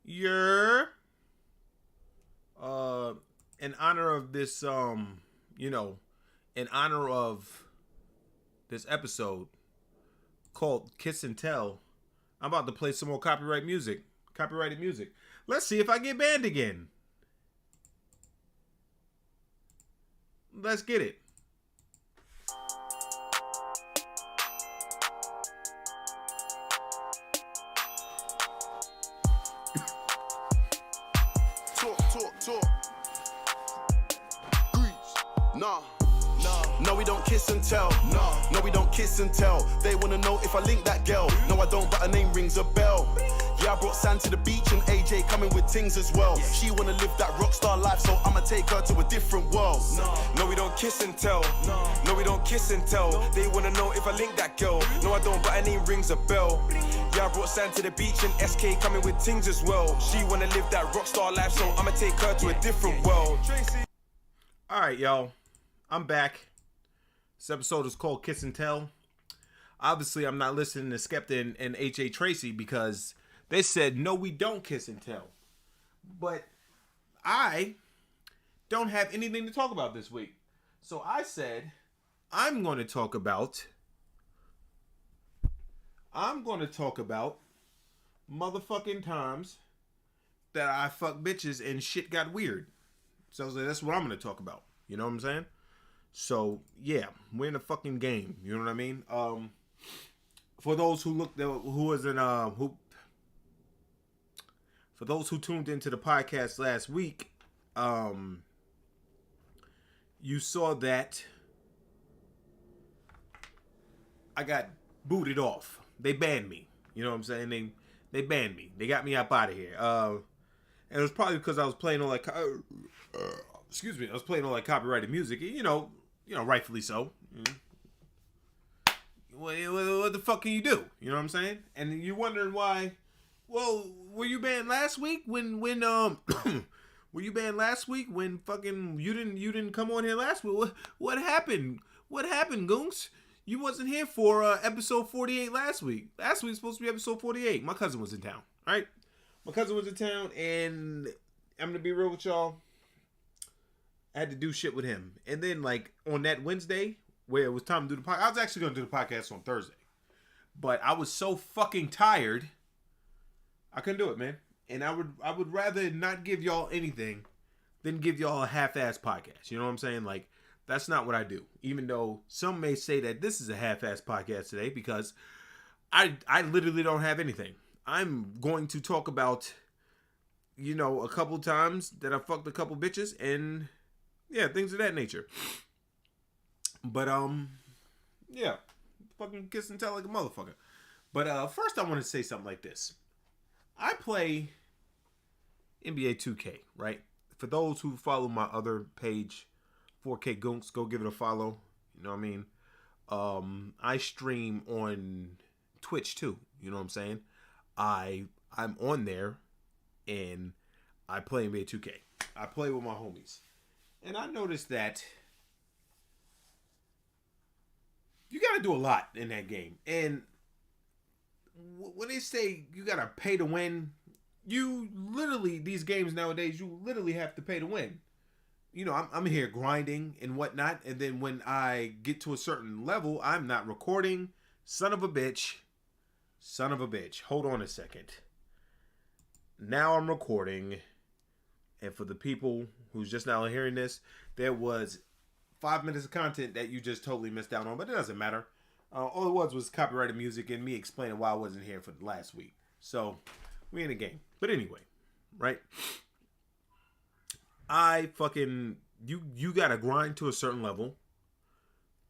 You're in honor of this in honor of this episode called Kiss and Tell, I'm about to play some more copyrighted music. Let's see if I get banned again. Let's get it. Talk. Grease. Nah. No, we don't kiss and tell. No, we don't kiss and tell. They wanna know if I link that girl. No, I don't, but her name rings a bell. Yeah, I brought Sam to the beach and AJ coming with things as well. She wanna live that rockstar life, so I'ma take her to a different world. No, we don't kiss and tell. No, we don't kiss and tell. They wanna know if I link that girl. No, I don't, but her name rings a bell. Yeah, I brought Sam to the beach and SK coming with things as well. She wanna live that rockstar life, so I'ma take her to a different world. Alright, y'all. I'm back. This episode is called Kiss and Tell. Obviously, I'm not listening to Skepta and H.A. Tracy because they said, no, we don't kiss and tell. But I don't have anything to talk about this week. So I said, I'm going to talk about motherfucking times that I fuck bitches and shit got weird. So I was like, that's what I'm going to talk about. You know what I'm saying? So, yeah, we're in a fucking game. You know what I mean? For those who for those who tuned into the podcast last week, you saw that I got booted off. They banned me. You know what I'm saying? They banned me. They got me up out of here. And it was probably because I was playing all that. I was playing all that copyrighted music. You know, rightfully so. What the fuck can you do? You know what I'm saying? And you're wondering why. Well, were you banned last week when were you banned last week when fucking you didn't come on here last week? What happened? What happened, Goons? You wasn't here for episode 48 last week. Last week was supposed to be episode 48. My cousin was in town, right? My cousin was in town, and I'm gonna be real with y'all. I had to do shit with him. And then, like, on that Wednesday, where it was time to do the podcast, I was actually going to do the podcast on Thursday. But I was so fucking tired, I couldn't do it, man. And I would rather not give y'all anything than give y'all a half-ass podcast. You know what I'm saying? Like, that's not what I do. Even though some may say that this is a half-ass podcast today, because I literally don't have anything. I'm going to talk about, a couple times that I fucked a couple bitches and... yeah, things of that nature. But, yeah. Fucking kiss and tell like a motherfucker. But, first I want to say something like this. I play NBA 2K, right? For those who follow my other page, 4K Goonks, go give it a follow. You know what I mean? I stream on Twitch, too. You know what I'm saying? I'm on there, and I play NBA 2K. I play with my homies. And I noticed that you got to do a lot in that game. And when they say you got to pay to win, you literally, these games nowadays, you literally have to pay to win. I'm here grinding and whatnot. And then when I get to a certain level, I'm not recording. Son of a bitch. Hold on a second. Now I'm recording. And for the people who's just now hearing this, there was 5 minutes of content that you just totally missed out on. But it doesn't matter. All it was copyrighted music and me explaining why I wasn't here for the last week. So, we in a game. But anyway, right? You gotta grind to a certain level.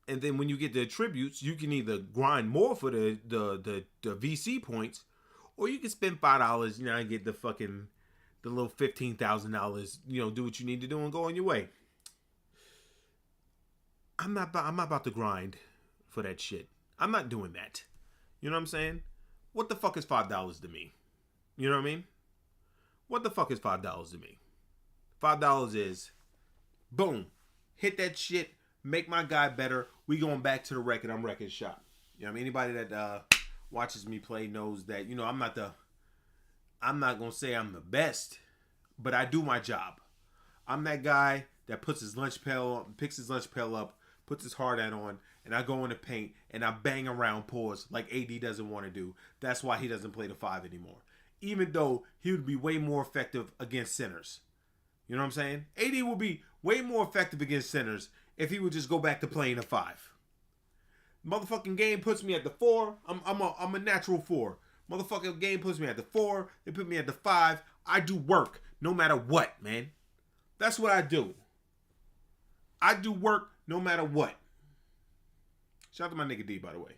And then when you get the attributes, you can either grind more for the VC points, or you can spend $5, and get the little $15,000, do what you need to do and go on your way. I'm not about to grind for that shit. I'm not doing that. You know what I'm saying? What the fuck is $5 to me? You know what I mean? What the fuck is $5 to me? $5 is, boom, hit that shit, make my guy better. We going back to the record. I'm wrecking shop. You know what I mean? Anybody that watches me play knows that, I'm not the I'm not gonna say I'm the best, but I do my job. I'm that guy that puts his lunch pail, picks his lunch pail up, puts his hard hat on, and I go in the paint and I bang around pause like AD doesn't want to do. That's why he doesn't play the 5 anymore. Even though he would be way more effective against centers. You know what I'm saying? AD would be way more effective against centers if he would just go back to playing a 5. Motherfucking game puts me at the 4. I'm a natural 4. Motherfucking game puts me at the 4. They put me at the 5. I do work no matter what, man. That's what I do. I do work no matter what. Shout out to my nigga D, by the way.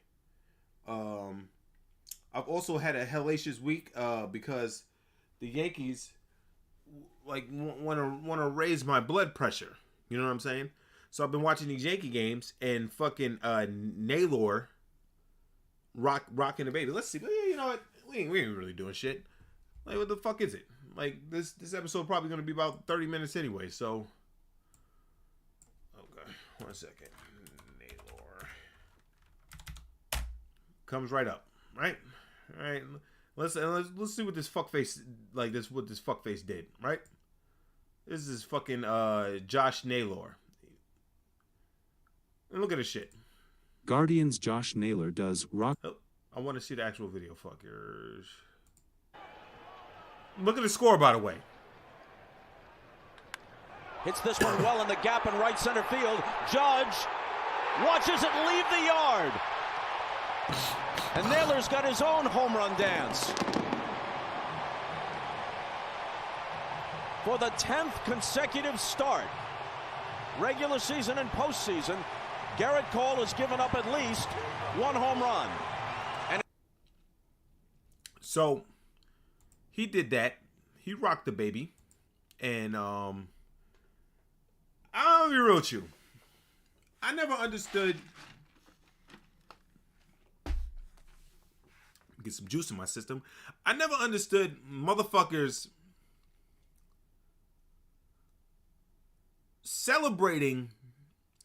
I've also had a hellacious week because the Yankees want to raise my blood pressure. You know what I'm saying? So I've been watching these Yankee games and fucking Naylor rocking the baby. Let's see. You know what? We ain't really doing shit. Like, what the fuck is it? Like, this episode probably going to be about 30 minutes anyway, so. Okay, 1 second. Naylor. Comes right up, right? All right. Let's see what this fuckface, what this fuckface did, right? This is fucking Josh Naylor. And look at this shit. Guardians Josh Naylor does rock. Oh, I want to see the actual video, fuckers. Look at the score, by the way. Hits this one well in the gap in right center field. Judge watches it leave the yard. And Naylor's got his own home run dance. For the 10th consecutive start, regular season and postseason, Garrett Cole has given up at least 1 home run. And so he did that. He rocked the baby. And I'll be real with you. I never understood. Get some juice in my system. I never understood motherfuckers celebrating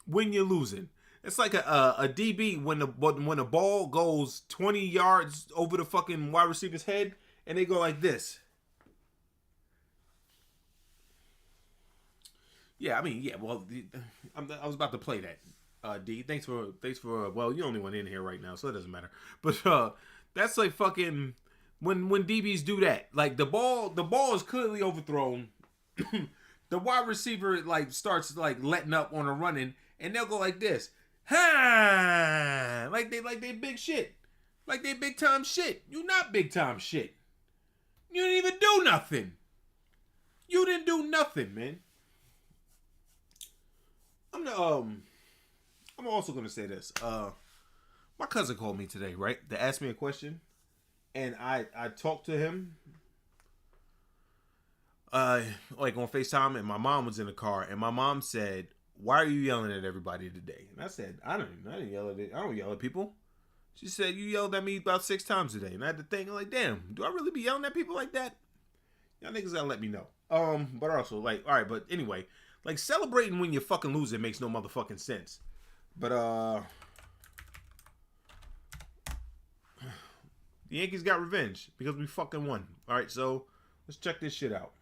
when you're losing. It's like a DB when the ball goes 20 yards over the fucking wide receiver's head and they go like this. Yeah, I mean, yeah. Well, I was about to play that. D, thanks for. Well, you're the only one in here right now, so it doesn't matter. But that's like fucking when DBs do that. Like the ball is clearly overthrown. The wide receiver starts letting up on a running, and they'll go like this. Ha! Like they big shit. Like they big time shit. You not big time shit. You didn't even do nothing. You didn't do nothing, man. I'm also gonna say this. My cousin called me today, right? To ask me a question. And I talked to him on FaceTime, and my mom was in the car, and my mom said, "Why are you yelling at everybody today?" And I said, I didn't yell at it. I don't yell at people. She said, "You yelled at me about 6 times today." And I had to think, I'm like, damn, do I really be yelling at people like that? Y'all niggas gotta let me know. But also, all right, but anyway, celebrating when you fucking lose it makes no motherfucking sense. But the Yankees got revenge because we fucking won. All right, so let's check this shit out.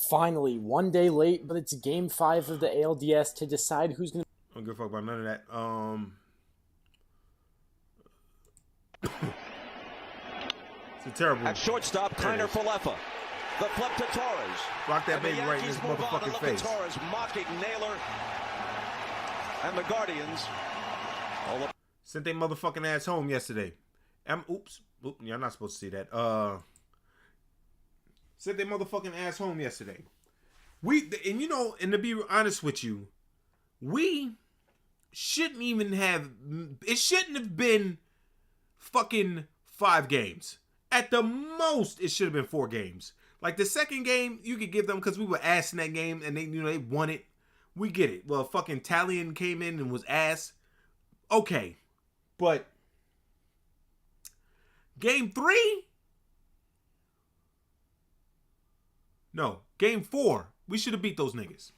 Finally, 1 day late, but it's Game 5 of the ALDS to decide who's going to... I don't give a fuck about none of that. It's a terrible... At shortstop, Kiner Falefa. The flip to Torres. Rock that baby right in his motherfucking face. Torres mocking Naylor and the Guardians. Sent their motherfucking ass home yesterday. Oops, you're not supposed to see that. Sent their motherfucking ass home yesterday. And to be honest with you, we shouldn't even have. It shouldn't have been fucking 5 games. At the most, it should have been 4 games. Like the second game, you could give them because we were ass in that game and they won it. We get it. Well, fucking Talion came in and was ass. Okay, but game 3? No, game 4. We should have beat those niggas.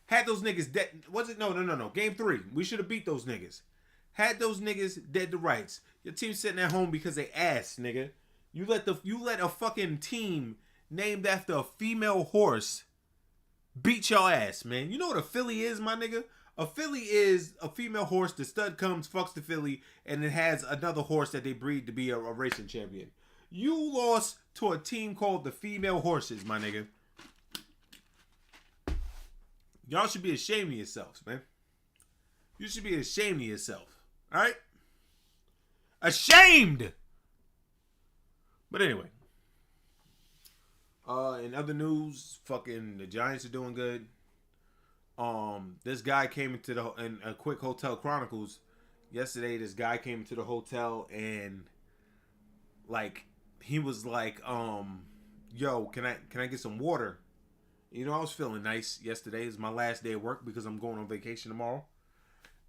Had those niggas dead. Was it? No. Game 3. We should have beat those niggas. Had those niggas dead to rights. Your team's sitting at home because they ass, nigga. You let a fucking team named after a female horse beat your ass, man. You know what a filly is, my nigga? A filly is a female horse. The stud comes, fucks the filly, and it has another horse that they breed to be a racing champion. You lost to a team called the Female Horses, my nigga. Y'all should be ashamed of yourselves, man. You should be ashamed of yourself. All right? Ashamed! But anyway. In other news, fucking the Giants are doing good. This guy came into in a quick Hotel Chronicles yesterday. This guy came into the hotel and like he was like, yo, can I get some water? You know, I was feeling nice yesterday. It's my last day of work because I'm going on vacation tomorrow.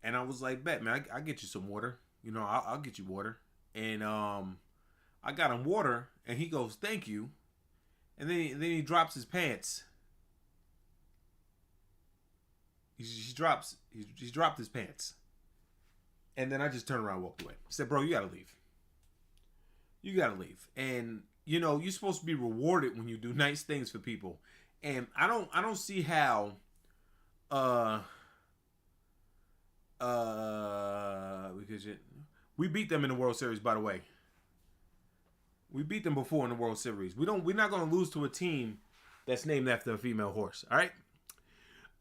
And I was like, bet, man, I'll get you some water. You know, I'll get you water. And I got him water, and he goes, thank you. And then he drops his pants. He dropped his pants. And then I just turned around and walked away. I said, bro, you gotta leave. You gotta leave. And, you know, you're supposed to be rewarded when you do nice things for people. And I don't see how because we beat them in the World Series, by the way. We beat them before in the World Series. We're not gonna lose to a team that's named after a female horse, all right?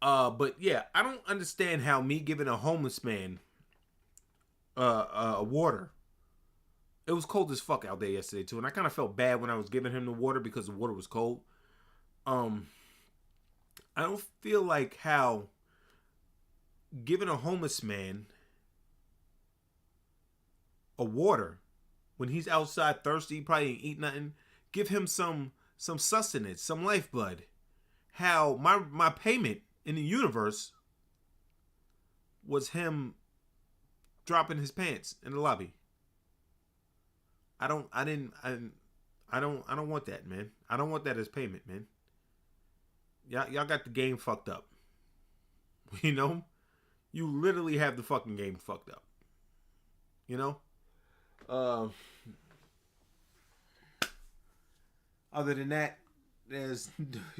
But yeah, I don't understand how me giving a homeless man water. It was cold as fuck out there yesterday too, and I kind of felt bad when I was giving him the water because the water was cold. I don't feel like how giving a homeless man a water when he's outside thirsty, probably ain't eat nothing, give him some sustenance, some lifeblood. How my payment in the universe was him dropping his pants in the lobby. I don't want that, man. I don't want that as payment, man. Y'all got the game fucked up. You know? You literally have the fucking game fucked up. You know? Other than that, there's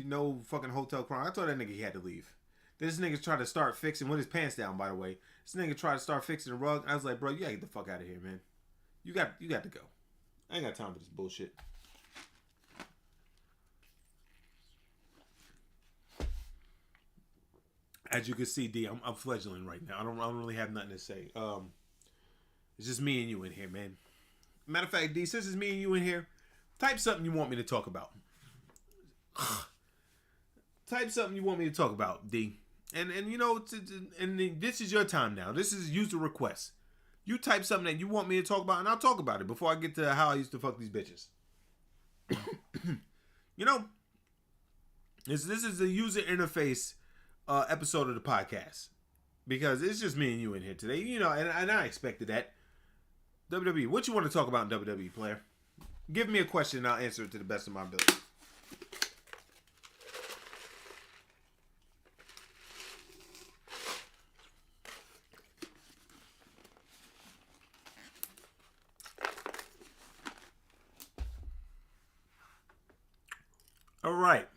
no fucking Hotel Crime. I told that nigga he had to leave. This nigga tried to start fixing with his pants down, by the way. This nigga tried to start fixing the rug. I was like, bro, you gotta get the fuck out of here, man. You got to go. I ain't got time for this bullshit. As you can see, D, I'm fledgling right now. I don't really have nothing to say. It's just me and you in here, man. Matter of fact, D, since it's me and you in here, type something you want me to talk about. Type something you want me to talk about, D. And you know, and this is your time now. This is user request. You type something that you want me to talk about, and I'll talk about it before I get to how I used to fuck these bitches. You know, this is a user interface episode of the podcast because it's just me and you in here today. You know, and I expected that. WWE, what you want to talk about in WWE, player? Give me a question and I'll answer it to the best of my ability. All right.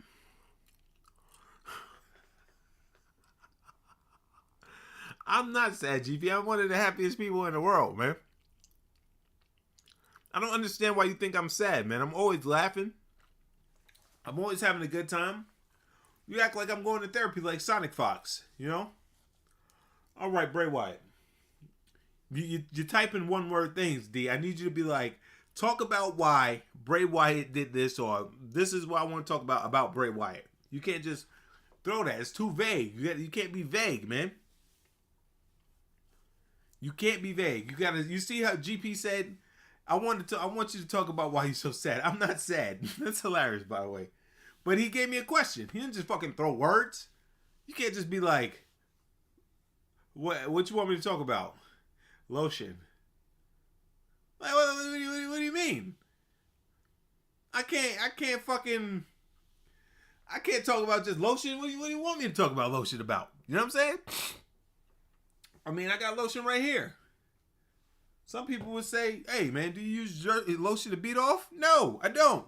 I'm not sad, GP. I'm one of the happiest people in the world, man. I don't understand why you think I'm sad, man. I'm always laughing. I'm always having a good time. You act like I'm going to therapy like Sonic Fox, you know? All right, Bray Wyatt. You type in one-word things, D. I need you to be like, talk about why Bray Wyatt did this, or this is what I want to talk about Bray Wyatt. You can't just throw that. It's too vague. You can't be vague, man. You can't be vague. You see how GP said, I want you to talk about why he's so sad. I'm not sad. That's hilarious, by the way. But he gave me a question. He didn't just fucking throw words. You can't just be like, what you want me to talk about? Lotion. Like, what do you mean? I can't talk about just lotion. What do you want me to talk about lotion about? You know what I'm saying? I mean, I got lotion right here. Some people would say, hey, man, do you use lotion to beat off? No, I don't.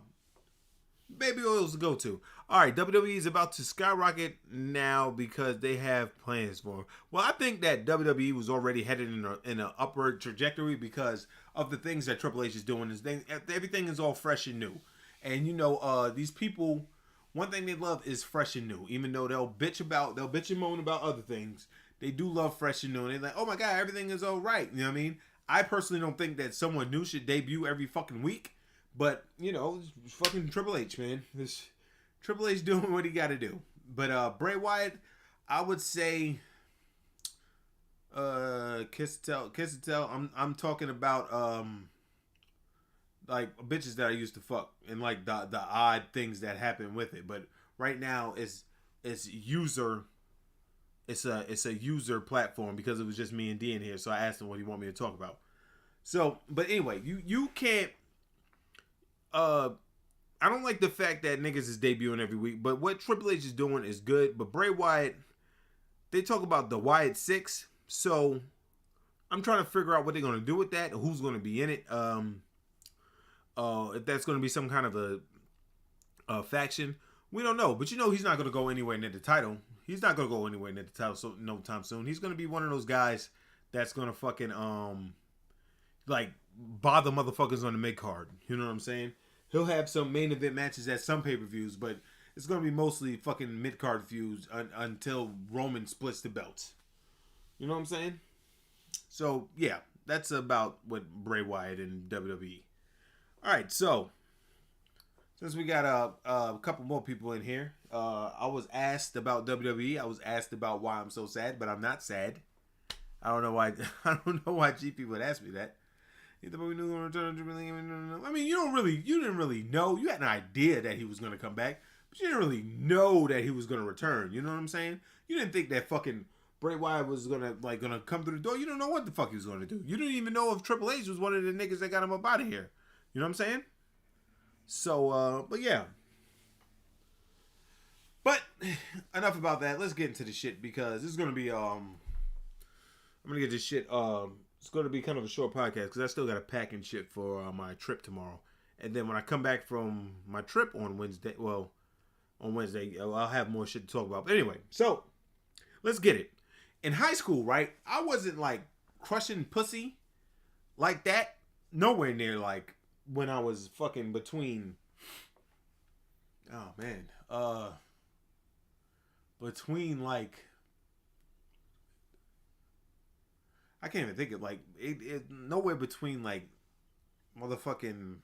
Baby oil's the go-to. All right, WWE is about to skyrocket now because they have plans for it. Well, I think that WWE was already headed in an upward trajectory because of the things that Triple H is doing. Everything is all fresh and new. And, these people, one thing they love is fresh and new. Even though they'll bitch and moan about other things, they do love fresh and new. And they're like, oh my God, everything is all right. You know what I mean? I personally don't think that someone new should debut every fucking week. But, it's fucking Triple H, man. This Triple H doing what he got to do. But Bray Wyatt, I would say, kiss and tell. I'm talking about like bitches that I used to fuck and like the odd things that happen with it. But right now it's user. It's a user platform because it was just me and D in here. So I asked him what he want me to talk about. So, but anyway, you can't. I don't like the fact that niggas is debuting every week, but what Triple H is doing is good. But Bray Wyatt, they talk about the Wyatt Six, so I'm trying to figure out what they're gonna do with that, who's gonna be in it. If that's gonna be some kind of a faction, we don't know. But he's not gonna go anywhere near the title. He's not gonna go anywhere near the title so no time soon. He's gonna be one of those guys that's gonna fucking like bother motherfuckers on the mid card. You know what I'm saying? He'll have some main event matches at some pay-per-views, but it's going to be mostly fucking mid-card feuds until Roman splits the belts. You know what I'm saying? So, yeah, that's about what Bray Wyatt and WWE. All right, so since we got a couple more people in here, I was asked about WWE. I was asked about why I'm so sad, but I'm not sad. I don't know why. I don't know why GP would ask me that. I mean, you didn't really know. You had an idea that he was going to come back, but you didn't really know that he was going to return. You know what I'm saying? You didn't think that fucking Bray Wyatt was gonna come through the door. You don't know what the fuck he was going to do. You didn't even know if Triple H was one of the niggas that got him up out of here. You know what I'm saying? So, but yeah. But enough about that. Let's get into the shit because this is going to be I'm going to get this shit it's going to be kind of a short podcast because I still got to pack and shit for my trip tomorrow. And then when I come back from my trip on Wednesday, I'll have more shit to talk about. But anyway, so let's get it. In high school, right, I wasn't like crushing pussy like that. Nowhere near like when I was fucking between, between like, I can't even think of like it nowhere between like motherfucking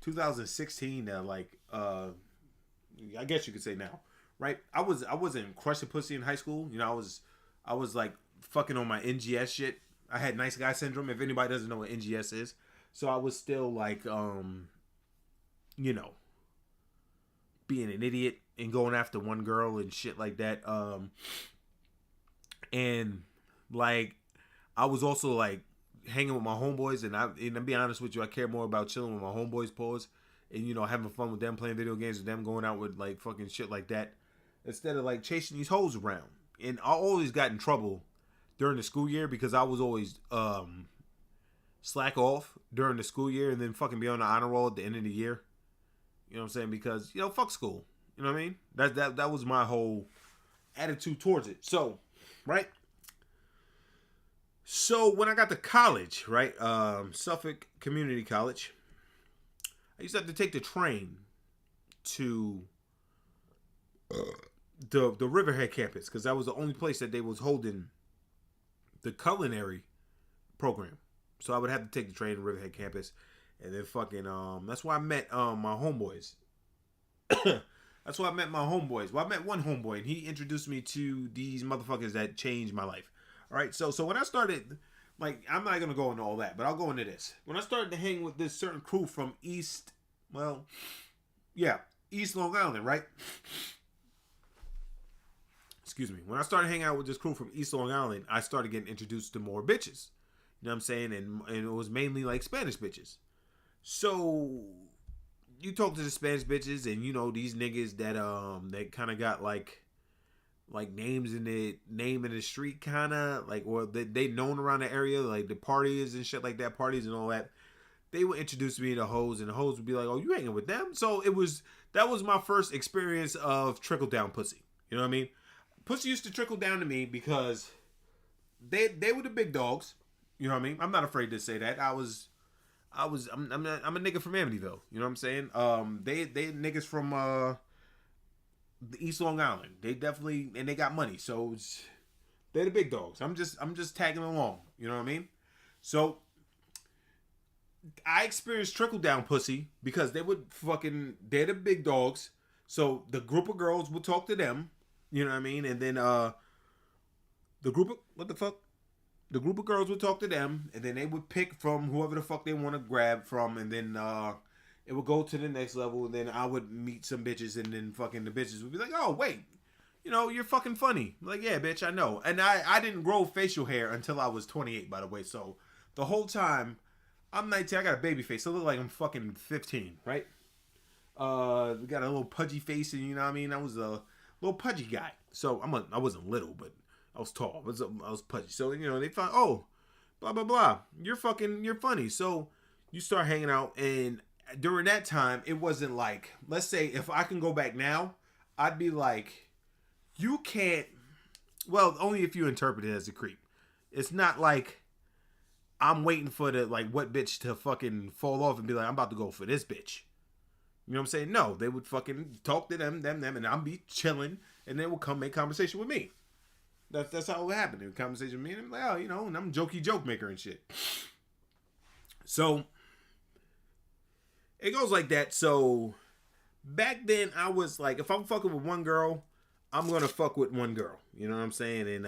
2016 to like I guess you could say now, right? I wasn't crushing pussy in high school. I was like fucking on my NGS shit. I had nice guy syndrome. If anybody doesn't know what NGS is, so I was still like being an idiot and going after one girl and shit like that. And like I was also like hanging with my homeboys, and to be honest with you, I care more about chilling with my homeboys, pause, and having fun with them, playing video games with them, going out with like fucking shit like that, instead of like chasing these hoes around. And I always got in trouble during the school year because I was always slack off during the school year and then fucking be on the honor roll at the end of the year. You know what I'm saying? Because fuck school. You know what I mean? That was my whole attitude towards it. So, right. So when I got to college, right, Suffolk Community College, I used to have to take the train to the Riverhead campus because that was the only place that they was holding the culinary program. So I would have to take the train to Riverhead campus, and then fucking that's why I met my homeboys. That's why I met my homeboys. Well, I met one homeboy, and he introduced me to these motherfuckers that changed my life. All right, so when I started, like, I'm not going to go into all that, but I'll go into this. When I started to hang with this certain crew from East Long Island, right? Excuse me. When I started hanging out with this crew from East Long Island, I started getting introduced to more bitches. You know what I'm saying? And it was mainly, like, Spanish bitches. So you talk to the Spanish bitches, and, these niggas that kind of got, like, like names in the name in the street, kind of like, or they known around the area, like the parties and shit like that, parties and all that. They would introduce me to hoes, and the hoes would be like, "Oh, you hanging with them?" So that was my first experience of trickle down pussy. You know what I mean? Pussy used to trickle down to me because they were the big dogs. You know what I mean? I'm not afraid to say that. I'm a nigga from Amityville. You know what I'm saying? They niggas from the East Long Island. They definitely, and they got money, so they're the big dogs. I'm just tagging along. You know what I mean? So I experienced trickle down pussy because they're the big dogs. So the group of girls would talk to them. You know what I mean? And then the group of girls would talk to them, and then they would pick from whoever the fuck they want to grab from, and then it would go to the next level, and then I would meet some bitches, and then fucking the bitches would be like, "Oh, wait, you know, you're fucking funny." I'm like, yeah, bitch, I know. And I didn't grow facial hair until I was 28, by the way. So the whole time, I'm 19, I got a baby face. I look like I'm fucking 15, right? We got a little pudgy face, and you know what I mean? I was a little pudgy guy. So I wasn't little, but I was tall. I was pudgy. So, you know, they thought, oh, blah, blah, blah. You're funny. So you start hanging out. And during that time, it wasn't like, let's say if I can go back now, I'd be like, you can't, well, only if you interpret it as a creep. It's not like I'm waiting for what bitch to fucking fall off and be like, I'm about to go for this bitch. You know what I'm saying? No, they would fucking talk to them, and I'll be chilling, and they will come make conversation with me. That's how it would happen. They would conversation with me, and I'm like, oh, you know, and I'm jokey joke maker and shit. So it goes like that. So back then, I was like, if I'm fucking with one girl, I'm gonna fuck with one girl. You know what I'm saying? And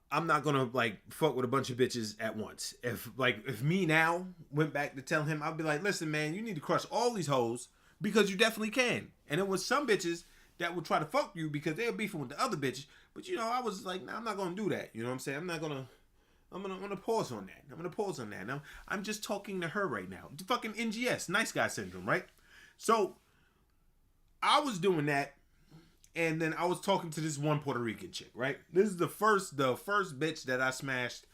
I'm not gonna like fuck with a bunch of bitches at once. If me now went back to tell him, I'd be like, listen, man, you need to crush all these hoes because you definitely can. And it was some bitches that would try to fuck you because they're beefing with the other bitches. But you know, I was like, nah, I'm not gonna do that. You know what I'm saying? I'm gonna pause on that. I'm gonna pause on that. Now I'm just talking to her right now. Fucking NGS, nice guy syndrome, right? So I was doing that. And then I was talking to this one Puerto Rican chick, right? This is the first bitch that I smashed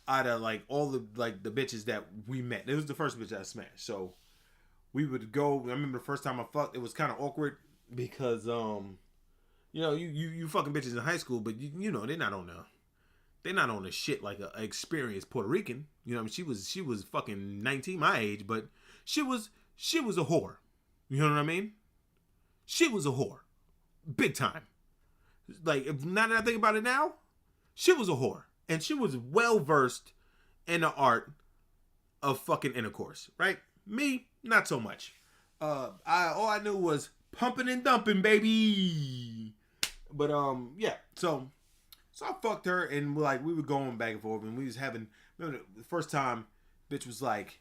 out of like all the the bitches that we met. It was the first bitch that I smashed. So we would go. I remember the first time I fucked, it was kind of awkward because you know, you fucking bitches in high school, but you know they're not on the shit like a experienced Puerto Rican. You know, I mean, she was fucking 19, my age, but she was a whore. You know what I mean? She was a whore. Big time. Like, now that I think about it now, she was a whore. And she was well versed in the art of fucking intercourse, right? Me, not so much. All I knew was pumping and dumping, baby. But yeah. So I fucked her, and like we were going back and forth, and we was having. Remember the first time, bitch was like,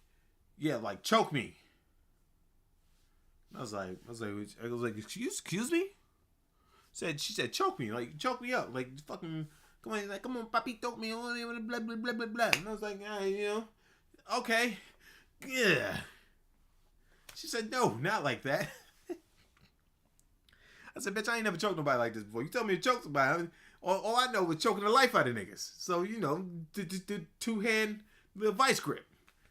yeah, like choke me. I was like, excuse me. She said, choke me, like choke me up, like fucking come on, papi, choke me, blah blah blah blah blah. And I was like, you know, okay, yeah. She said, no, not like that. I said, bitch, I ain't never choked nobody like this before. You tell me to choke somebody, all I know was choking the life out of niggas. So you know, the two-hand little vice grip.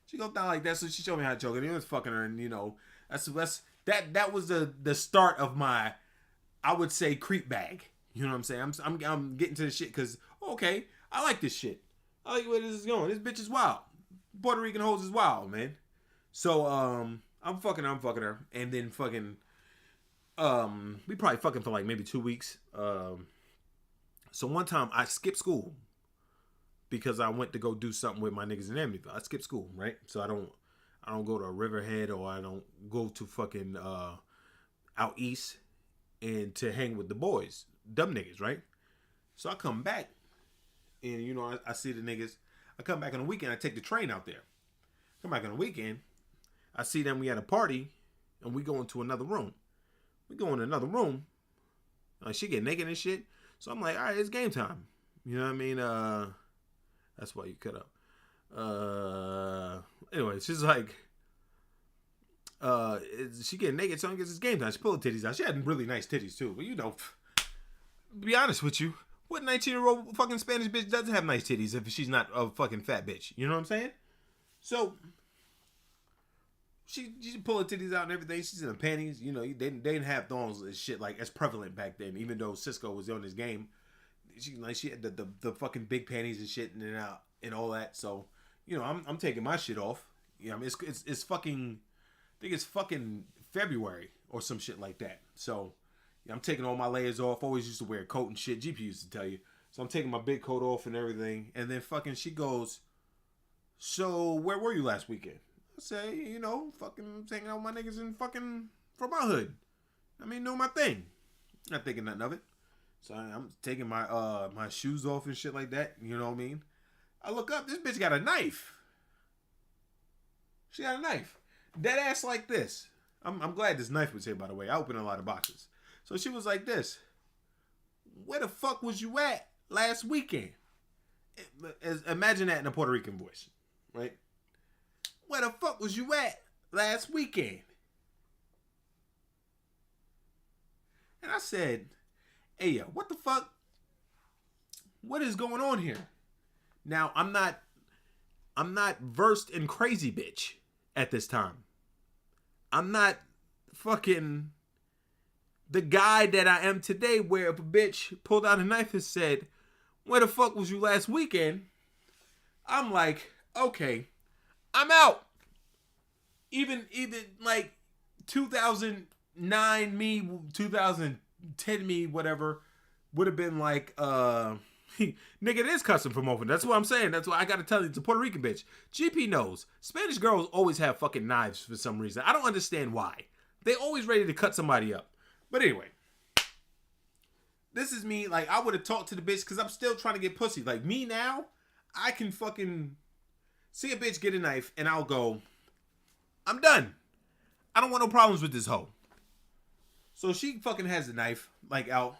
She goes down like that, so she showed me how to choke, and he was fucking her, and you know, that was the start of my, I would say, creep bag. You know what I'm saying? I'm getting to the shit because, okay, I like this shit. I like where this is going. This bitch is wild. Puerto Rican hoes is wild, man. So, I'm fucking her. And then fucking, we probably fucking for like maybe 2 weeks. So one time I skipped school because I went to go do something with my niggas in Amityville. I skipped school, right? So I don't go to Riverhead, or I don't go to fucking, out east and to hang with the boys, dumb niggas, right? So I come back, and you know, I see the niggas. I come back on the weekend. I take the train out there. Come back on the weekend. I see them. We had a party, and we go into another room. We go in another room. She get naked and shit. So I'm like, all right, it's game time. You know what I mean? That's why you cut up. Anyway, she's like, she getting naked, so I guess it's game time. She pulled her titties out. She had really nice titties too, but you know, to be honest with you, what 19-year-old fucking Spanish bitch doesn't have nice titties if she's not a fucking fat bitch? You know what I'm saying? So she pull her titties out and everything. She's in the panties. You know, they didn't have thongs and shit like as prevalent back then. Even though Cisco was on this game, she had the fucking big panties and shit and all that. So you know, I'm taking my shit off. You know, I mean, it's fucking. I think it's fucking February or some shit like that. So yeah, I'm taking all my layers off. Always used to wear a coat and shit. GP used to tell you. So I'm taking my big coat off and everything. And then fucking she goes, so where were you last weekend? I say, you know, fucking hanging out with my niggas in fucking from my hood. I mean, doing my thing. Not thinking nothing of it. So I'm taking my my shoes off and shit like that. You know what I mean? I look up, this bitch got a knife. She got a knife. Dead ass like this. I'm glad this knife was here, by the way. I opened a lot of boxes. So she was like this. Where the fuck was you at last weekend? Imagine that in a Puerto Rican voice, right? Where the fuck was you at last weekend? And I said, hey, yo, what the fuck? What is going on here? Now, I'm not versed in crazy bitch at this time. I'm not fucking the guy that I am today where if a bitch pulled out a knife and said, where the fuck was you last weekend? I'm like, okay, I'm out. Even like 2009 me, 2010 me, whatever, would have been like, nigga, it is custom from open. That's what I'm saying. That's why I gotta tell you, it's a Puerto Rican bitch. GP knows. Spanish girls always have fucking knives for some reason. I don't understand why. They always ready to cut somebody up. But anyway, this is me. Like, I would have talked to the bitch because I'm still trying to get pussy. Like, me now, I can fucking see a bitch get a knife and I'll go, I'm done. I don't want no problems with this hoe. So she fucking has the knife, like, out.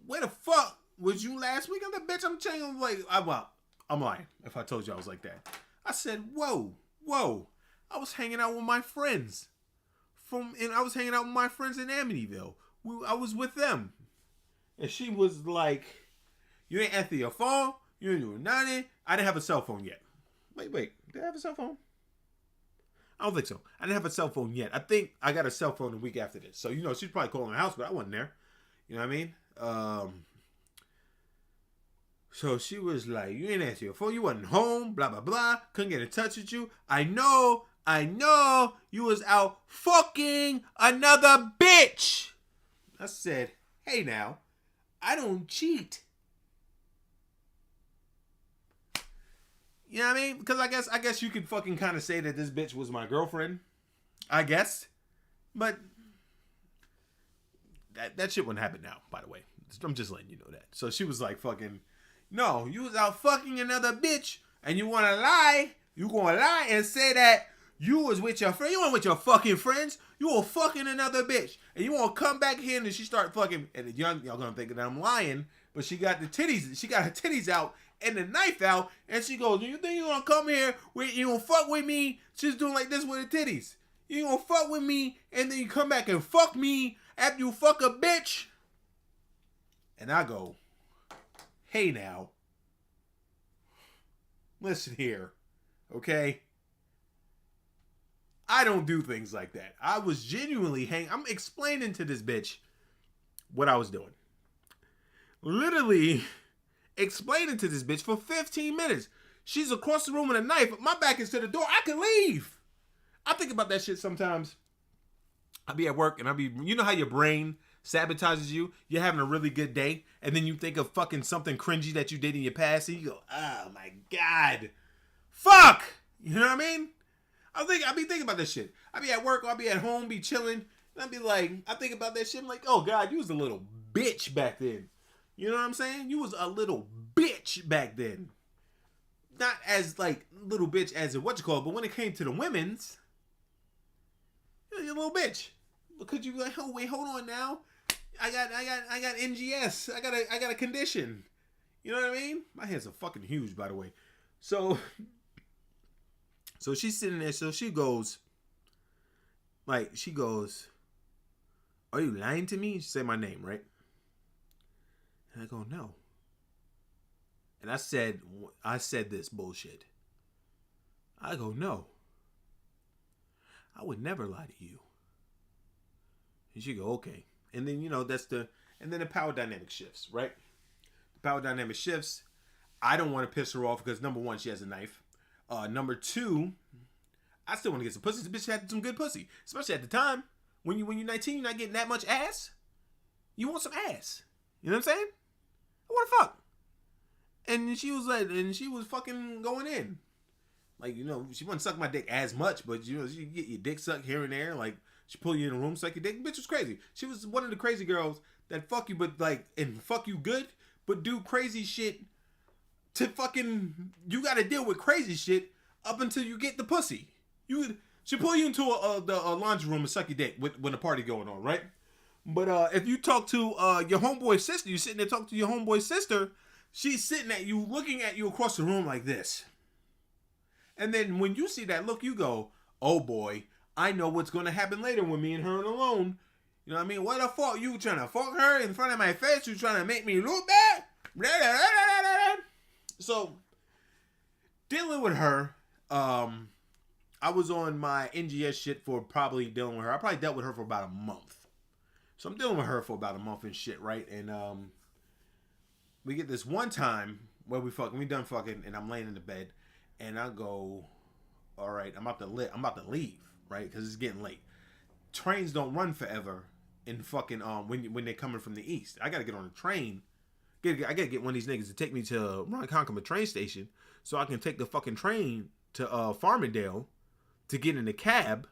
Where the fuck was you last week? I'm the bitch. I'm telling you, like, I'm lying if I told you I was like that. I said, whoa. I was hanging out with my friends. I was hanging out with my friends in Amityville. I was with them. And she was like, you ain't answer your phone. You ain't doing nothing. I didn't have a cell phone yet. Wait. Did I have a cell phone? I don't think so. I didn't have a cell phone yet. I think I got a cell phone a week after this. So, you know, she's probably calling the house, but I wasn't there. You know what I mean? So she was like, you ain't answer your phone. You wasn't home. Blah, blah, blah. Couldn't get in touch with you. I know. You was out fucking another bitch. I said, hey now, I don't cheat. You know what I mean? Because I guess you could fucking kind of say that this bitch was my girlfriend. I guess. But that shit wouldn't happen now, by the way. I'm just letting you know that. So she was like fucking, no, you was out fucking another bitch and you want to lie. You going to lie and say that you was with your friend. You weren't with your fucking friends. You were fucking another bitch. And you want to come back here and she start fucking, and y'all going to think that I'm lying, but she got the titties. She got her titties out and the knife out. And she goes, do you think you're going to come here? You going to fuck with me? She's doing like this with her titties. You going to fuck with me and then you come back and fuck me after you fuck a bitch? And I go, hey now, listen here, okay? I don't do things like that. I was genuinely I'm explaining to this bitch what I was doing. Literally explaining to this bitch for 15 minutes. She's across the room with a knife. My back is to the door. I can leave. I think about that shit sometimes. I'll be at work and you know how your brain sabotages you? You're having a really good day and then you think of fucking something cringy that you did in your past and you go, oh my God. Fuck! You know what I mean? I be thinking about this shit. I be at work, or I be at home, be chilling, and I be like, I think about that shit. I'm like, oh God, you was a little bitch back then. You know what I'm saying? You was a little bitch back then. Not as like little bitch as in what you call it, but when it came to the women's, you're a little bitch. Could you like, oh wait, hold on now. I got NGS. I got a condition. You know what I mean? My hands are fucking huge, by the way. So she's sitting there. So she goes, Like, she goes, "Are you lying to me?" She said my name, right? And I go, "No." And I said this bullshit. I go, "No. I would never lie to you." And she go, "Okay." And then, and then the power dynamic shifts, right? The power dynamic shifts. I don't want to piss her off because, number one, she has a knife. Number two, I still want to get some pussy. This bitch had some good pussy. Especially at the time. When you're 19, you're not getting that much ass. You want some ass. You know what I'm saying? I want to fuck. And she was fucking going in. Like, she wouldn't suck my dick as much, but, she get your dick sucked here and there. Like, she pull you in a room, suck your dick. Bitch was crazy. She was one of the crazy girls that fuck you, but, like, and fuck you good, but do crazy shit to fucking, you gotta deal with crazy shit up until you get the pussy. She pull you into a laundry room and suck your dick when a party going on, right? But if you talk to your homeboy's sister, you sitting there talking to your homeboy's sister, she's sitting at you, looking at you across the room like this. And then when you see that look, you go, "Oh boy, I know what's going to happen later when me and her are alone." You know what I mean? What the fuck? You trying to fuck her in front of my face? You trying to make me look bad? So, dealing with her, I was on my NGS shit for probably dealing with her. I probably dealt with her for about a month. So I'm dealing with her for about a month and shit, right? And we get this one time where we done fucking, and I'm laying in the bed, and I go, "All right, I'm about to leave, right? Because it's getting late. Trains don't run forever in fucking when they're coming from the east. I gotta get on a train. I gotta get one of these niggas to take me to Ronkonkoma train station so I can take the fucking train to Farmingdale to get in a cab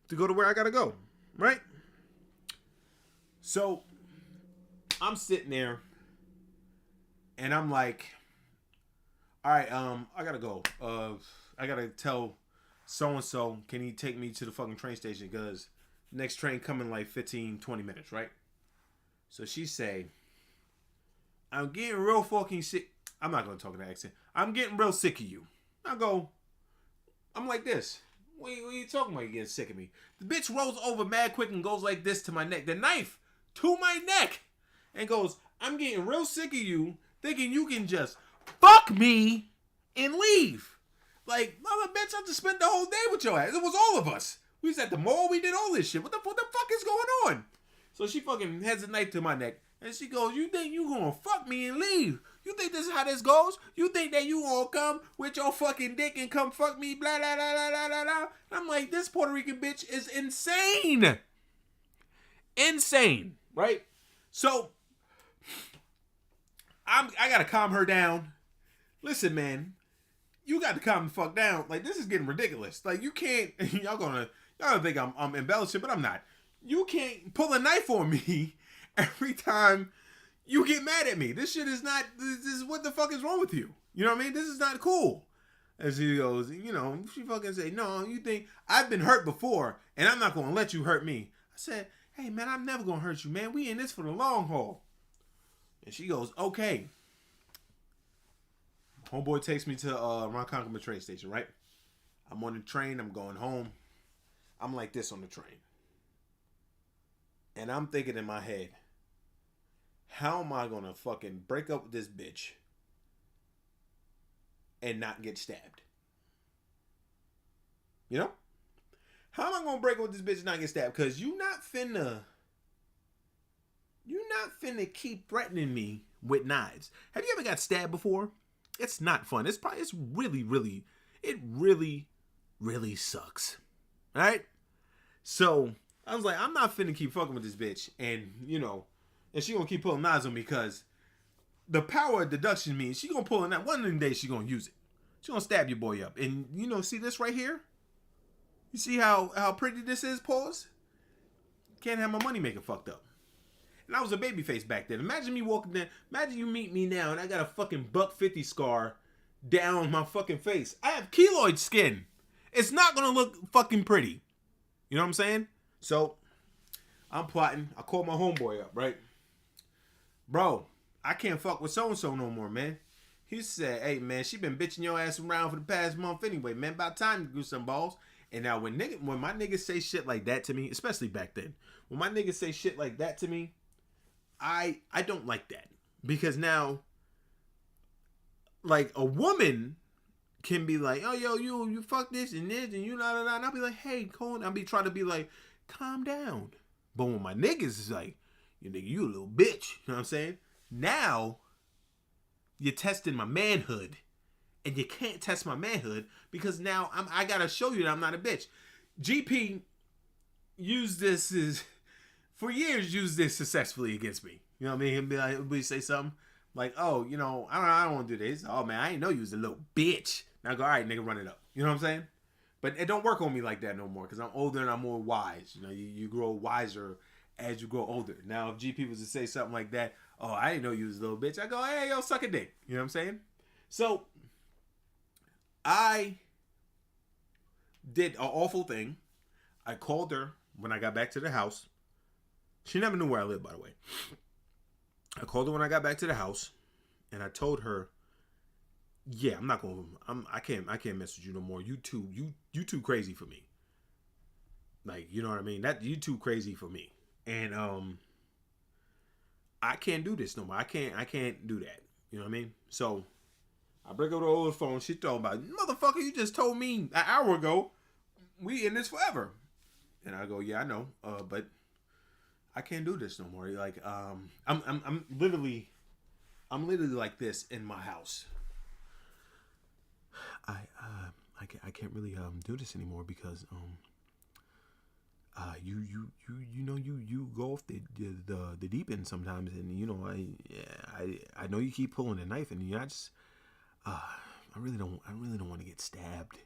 to go to where I gotta go, right? So I'm sitting there and I'm like, "All right, I gotta go. I gotta tell so-and-so, can he take me to the fucking train station? Because next train coming like 15, 20 minutes, right?" So she say, "I'm getting real fucking sick." I'm not gonna talk in that accent. "I'm getting real sick of you." I'm like this. What are you talking about? You getting sick of me? The bitch rolls over mad quick and goes like this to my neck. The knife to my neck. And goes, "I'm getting real sick of you thinking you can just fuck me and leave." Like, mother bitch, I just spent the whole day with your ass. It was all of us. We was at the mall. We did all this shit. What the fuck is going on? So she fucking heads a knife to my neck. And she goes, "You think you gonna fuck me and leave? You think this is how this goes? You think that you gonna come with your fucking dick and come fuck me, blah, blah, blah, blah, blah, blah, blah." And I'm like, this Puerto Rican bitch is insane. Insane, right? So, I gotta calm her down. Listen, man, you got to calm the fuck down. Like, this is getting ridiculous. Like, you can't, y'all gonna think I'm embellishing, but I'm not. You can't pull a knife on me every time you get mad at me. This shit is not, this is, what the fuck is wrong with you? You know what I mean? This is not cool. And she goes, she fucking say, "No, you think I've been hurt before and I'm not going to let you hurt me." I said, "Hey, man, I'm never going to hurt you, man. We in this for the long haul." And she goes, "Okay." Homeboy takes me to Ronkonkoma train station, right? I'm on the train. I'm going home. I'm like this on the train. And I'm thinking in my head, how am I going to fucking break up with this bitch and not get stabbed? You know? How am I going to break up with this bitch and not get stabbed? Because you not finna keep threatening me with knives. Have you ever got stabbed before? It's not fun. It's really, really sucks. All right? So I was like, I'm not finna keep fucking with this bitch. And, and she gonna keep pulling knives on me because the power of deduction means she gonna pull a knife. One of them days she gonna use it. She gonna stab your boy up. And, see this right here? You see how pretty this is, pause? Can't have my money making fucked up. And I was a baby face back then. Imagine me walking there. Imagine you meet me now and I got a fucking $150 scar down my fucking face. I have keloid skin. It's not gonna look fucking pretty. You know what I'm saying? So, I'm plotting. I call my homeboy up, right? "Bro, I can't fuck with so-and-so no more, man." He said, "Hey, man, she been bitching your ass around for the past month anyway, man. About time to do some balls." And now when my niggas say shit like that to me, especially back then, when my niggas say shit like that to me, I don't like that. Because now, like, a woman can be like, oh, yo, you fuck this and you la. And I'll be like, hey, Colin. I'll be trying to be like, calm down. But when my niggas is like, you nigga, you a little bitch. You know what I'm saying? Now, you're testing my manhood. And you can't test my manhood because now I gotta show you that I'm not a bitch. GP used this for years successfully against me. You know what I mean? He'd be like, he'd say something like, oh, you know, I don't want to do this. Oh man, I didn't know you was a little bitch. Now I go, all right, nigga, run it up. You know what I'm saying? But it don't work on me like that no more because I'm older and I'm more wise. You know, you grow wiser as you grow older. Now, if GP was to say something like that, oh, I didn't know you was a little bitch. I go, hey, yo, suck a dick. You know what I'm saying? So I did an awful thing. I called her when I got back to the house. She never knew where I lived, by the way. I called her when I got back to the house, and I told her, "Yeah, I can't mess with you no more. You too crazy for me. Like, you know what I mean? You too crazy for me, and I can't do this no more. I can't do that. You know what I mean? So." I break up the old phone. She talking about, motherfucker, you just told me an hour ago we in this forever. And I go, yeah, I know, but I can't do this no more. Like, I'm literally like this in my house. I can't really do this anymore because you go off the deep end sometimes, and you know I know you keep pulling the knife, and I really don't want to get stabbed.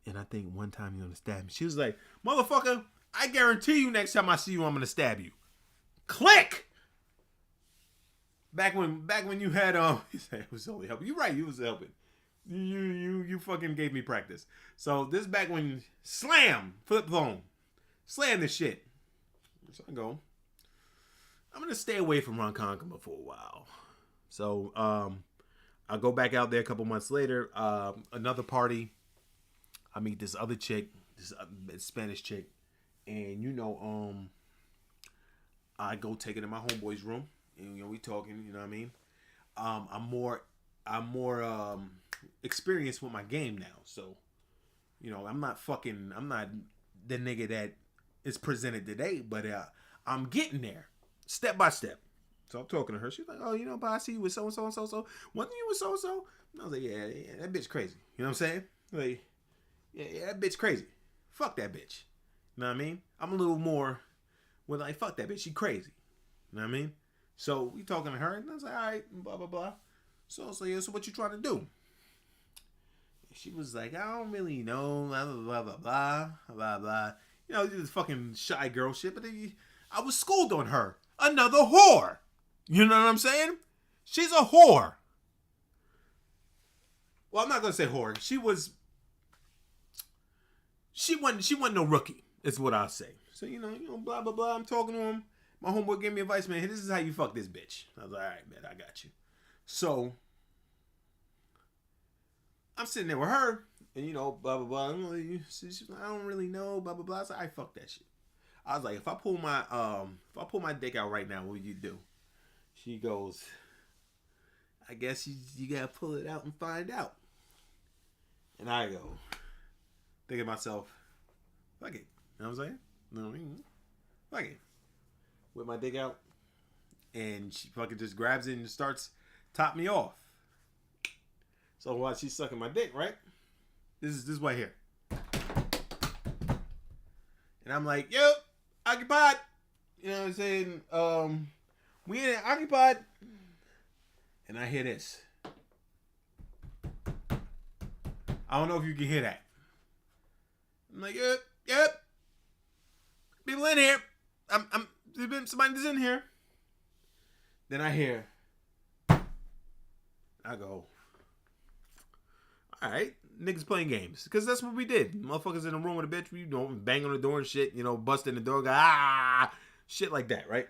And I think one time you're gonna stab me. She was like, motherfucker, I guarantee you next time I see you, I'm gonna stab you. Click. Back when you had he said it was only helping. You're right, you was helping. You fucking gave me practice. So this back when slam, flip phone. Slam this shit. So I go, I'm gonna stay away from Ronkonkoma for a while. So I go back out there a couple months later. Another party. I meet this other chick, this Spanish chick, and you know, I go take it in my homeboy's room, and you know we talking. You know what I mean? I'm more experienced with my game now, so you know I'm not the nigga that is presented today, but I'm getting there, step by step. So I'm talking to her. She's like, oh, you know, but I see you with so-and-so and so-and-so. Wasn't you with so-and-so? And I was like, yeah, that bitch crazy. You know what I'm saying? Like, yeah, that bitch crazy. Fuck that bitch. You know what I mean? I'm a little more, like, fuck that bitch. She crazy. You know what I mean? So we talking to her, and I was like, all right, blah, blah, blah. So yeah, so what you trying to do? She was like, I don't really know, blah, blah, blah, blah, blah, blah. You know, this fucking shy girl shit, but I was schooled on her. Another whore. You know what I'm saying? She's a whore. Well, I'm not gonna say whore. She wasn't no rookie, is what I'll say. So, you know, blah, blah, blah. I'm talking to him. My homeboy gave me advice, man. Hey, this is how you fuck this bitch. I was like, all right, man, I got you. So, I'm sitting there with her, and, you know, blah, blah, blah. She's like, I don't really know, blah, blah, blah. So I fuck that shit. I was like, if I pull my dick out right now, what would you do? She goes, I guess you gotta pull it out and find out. And I go, thinking to myself, fuck it. You know what I'm saying? You know what I mean? Fuck it. With my dick out. And she fucking just grabs it and starts top me off. So while she's sucking my dick, right? This is right here. And I'm like, yo, occupied. You know what I'm saying? We in it, occupied. And I hear this. I don't know if you can hear that. I'm like, yep. People in here. There's been somebody's in here. Then I hear. I go, all right, niggas playing games. Because that's what we did. Motherfuckers in the room with a bitch, we bang on the door and shit, busting the door, go, shit like that, right?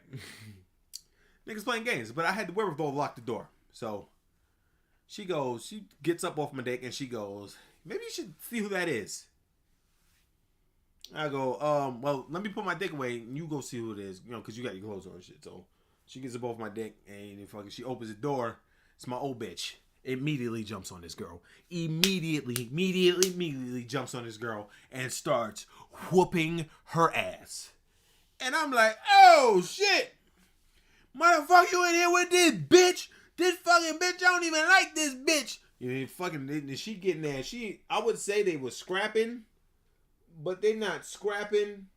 Niggas playing games. But I had the wherewithal to lock the door. So she gets up off my dick and she goes, maybe you should see who that is. I go, well, let me put my dick away and you go see who it is, you know, because you got your clothes on and shit. So she gets up off my dick and fucking she opens the door. It's my old bitch. Immediately jumps on this girl. Immediately jumps on this girl and starts whooping her ass. And I'm like, oh shit. Motherfucker, you in here with this bitch? This fucking bitch, I don't even like this bitch. You know, fucking, she getting there. I would say they was scrapping, but they not scrapping.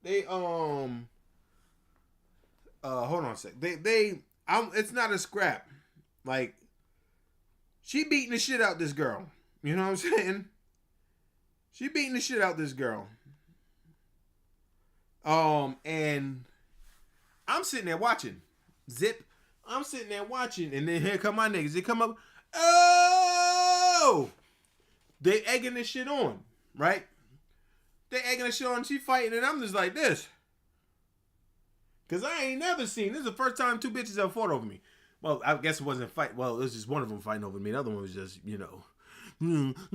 They, hold on a sec. It's not a scrap. Like, she beating the shit out this girl. You know what I'm saying? She beating the shit out this girl. And I'm sitting there watching. Zip. I'm sitting there watching. And then here come my niggas. They come up. Oh! They egging this shit on. Right? They egging the shit on. She fighting. And I'm just like this. Because I ain't never seen. This is the first time two bitches have fought over me. Well, I guess it wasn't a fight. Well, it was just one of them fighting over me. The other one was just, you know,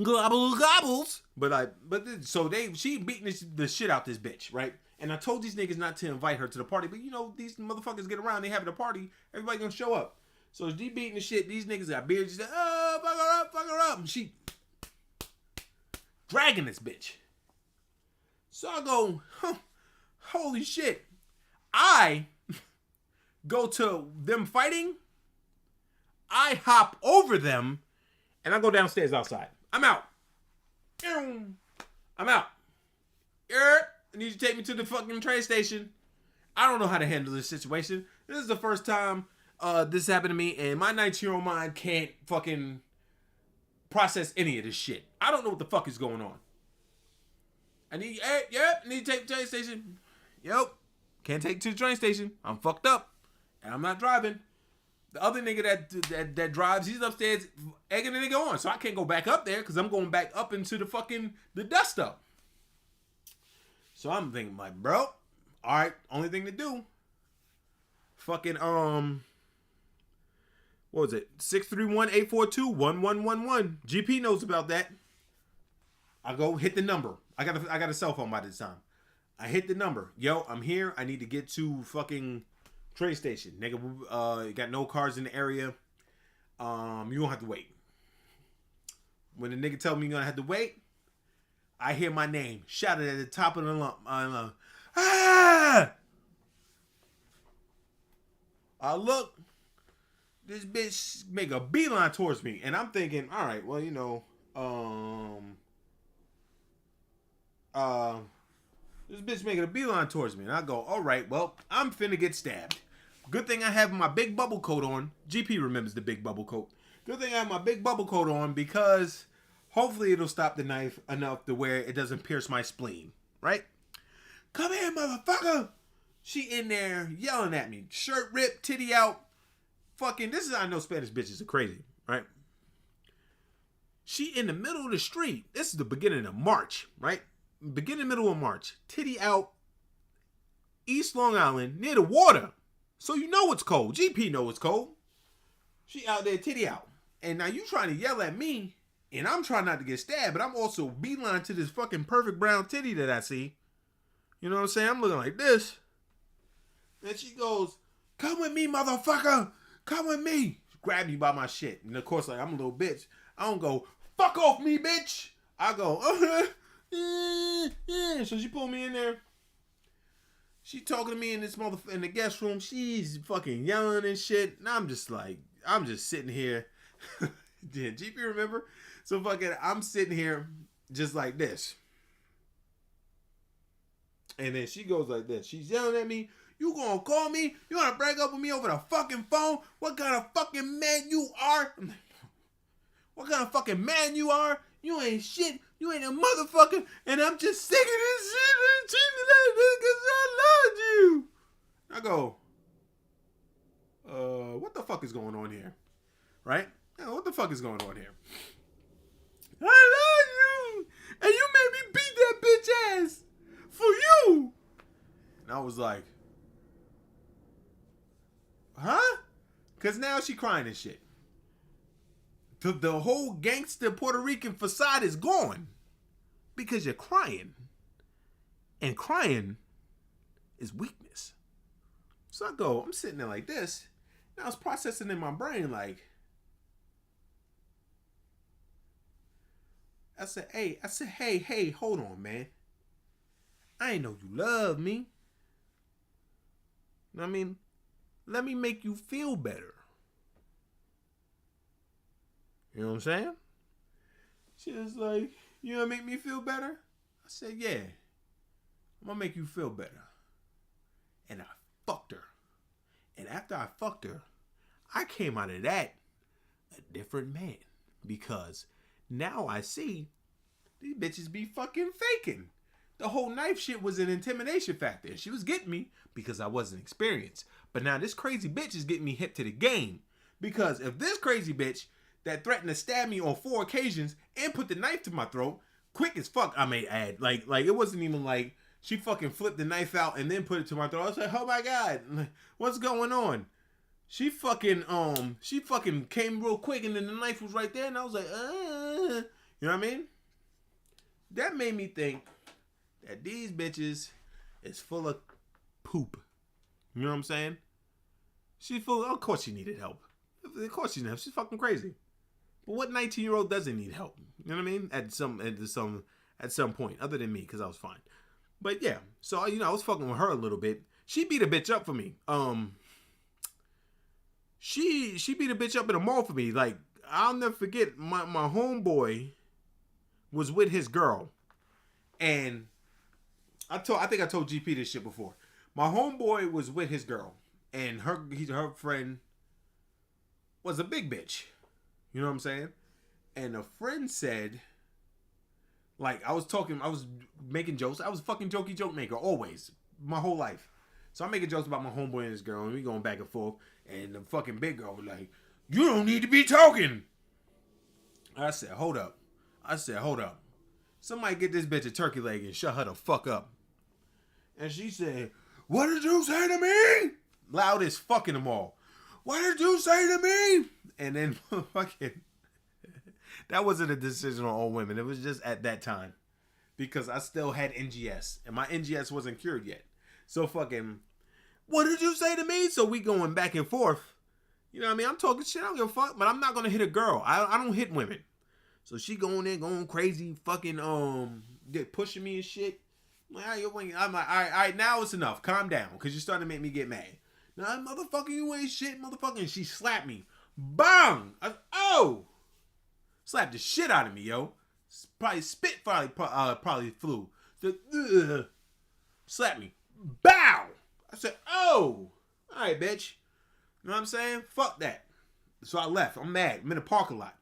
gobbles. She beating the shit out this bitch, right? And I told these niggas not to invite her to the party. But, you know, these motherfuckers get around. They having a party. Everybody gonna show up. So she beating the shit. These niggas got beards. She said, oh, fuck her up. And she dragging this bitch. So I go, holy shit. I go to them fighting. I hop over them, and I go downstairs outside. I'm out. I'm out. I need you to take me to the fucking train station. I don't know how to handle this situation. This is the first time this happened to me, and my 19-year-old mind can't fucking process any of this shit. I don't know what the fuck is going on. I need to take you to the train station. Yep. Can't take you to the train station. I'm fucked up, and I'm not driving. The other nigga that drives, he's upstairs egging the nigga on. So I can't go back up there because I'm going back up into the dust up. So I'm thinking like, bro, all right, only thing to do. Fucking, what was it? 631-842-1111. GP knows about that. I go hit the number. I got a cell phone by this time. I hit the number. Yo, I'm here. I need to get to fucking train station. Nigga, got no cars in the area. You gonna have to wait. When the nigga tell me you're gonna have to wait, I hear my name shouted at the top of the lungs. Ah! I look, this bitch make a beeline towards me, and I'm thinking, all right, well, you know, this bitch making a beeline towards me, and I go, all right, well, I'm finna get stabbed. Good thing I have my big bubble coat on. GP remembers the big bubble coat. Good thing I have my big bubble coat on because hopefully it'll stop the knife enough to where it doesn't pierce my spleen, right? Come here, motherfucker! She in there yelling at me. Shirt ripped, titty out. Fucking, this is how I know Spanish bitches are crazy, right? She in the middle of the street. This is the beginning of March, right? Beginning middle of March. Titty out. East Long Island, near the water. So you know it's cold. GP know it's cold. She out there, titty out. And now you trying to yell at me, and I'm trying not to get stabbed, but I'm also beeline to this fucking perfect brown titty that I see. You know what I'm saying? I'm looking like this. And she goes, come with me, motherfucker. Come with me. Grab me by my shit. And of course, like, I'm a little bitch. I don't go, fuck off me, bitch. I go, So she pulled me in there. She talking to me in the guest room. She's fucking yelling and shit. And I'm just sitting here. Did GP remember? So fucking, I'm sitting here just like this. And then she goes like this. She's yelling at me. You gonna call me? You wanna break up with me over the fucking phone? What kind of fucking man you are? What kind of fucking man you are? You ain't shit. You ain't a motherfucker. And I'm just sick of this shit and treat me like this because I love you. I go, what the fuck is going on here? Right? What the fuck is going on here? I love you. And you made me beat that bitch ass for you. And I was like, huh? Because now she crying and shit. The whole gangster Puerto Rican facade is gone. Because you're crying. And crying is weakness. So I'm sitting there like this. And I was processing in my brain like, I said, hey, hold on, man. I ain't know you love me. You know what I mean? Let me make you feel better. You know what I'm saying? She was like, you gonna make me feel better? I said, yeah. I'm gonna make you feel better. And I fucked her. And after I fucked her, I came out of that a different man. Because now I see these bitches be fucking faking. The whole knife shit was an intimidation factor. She was getting me because I wasn't experienced. But now this crazy bitch is getting me hip to the game. Because if this crazy bitch that threatened to stab me on 4 occasions and put the knife to my throat, quick as fuck, I may add. Like it wasn't even like she fucking flipped the knife out and then put it to my throat. I was like, oh my God, what's going on? She fucking came real quick and then the knife was right there and I was like, you know what I mean? That made me think that these bitches is full of poop. You know what I'm saying? She's full of course she needed help. Of course she needed help. She's fucking crazy. But what 19-year-old doesn't need help? You know what I mean? At some point, other than me, because I was fine. But yeah, so I was fucking with her a little bit. She beat a bitch up for me. She beat a bitch up in a mall for me. Like, I'll never forget, my homeboy was with his girl. And I think I told GP this shit before. My homeboy was with his girl. And her friend was a big bitch. You know what I'm saying? And a friend said, like, I was making jokes. I was a fucking jokey joke maker, always. My whole life. So I'm making jokes about my homeboy and his girl, and we going back and forth. And the fucking big girl was like, you don't need to be talking. I said, hold up. Somebody get this bitch a turkey leg and shut her the fuck up. And she said, what did you say to me? Loud as fuck in the mall. What did you say to me? And then fucking, that wasn't a decision on all women. It was just at that time. Because I still had NGS. And my NGS wasn't cured yet. So fucking, what did you say to me? So we going back and forth. You know what I mean? I'm talking shit. I don't give a fuck. But I'm not going to hit a girl. I don't hit women. So she going there, going crazy, fucking, pushing me and shit. I'm like, all right, now it's enough. Calm down. Because you're starting to make me get mad. Nah, motherfucker, you ain't shit, motherfucker. And she slapped me. Bang! Slapped the shit out of me, yo. Probably spit probably flew. So, slapped me. Bow! I said, oh! Alright, bitch. You know what I'm saying? Fuck that. So I left. I'm mad. I'm in the parking lot.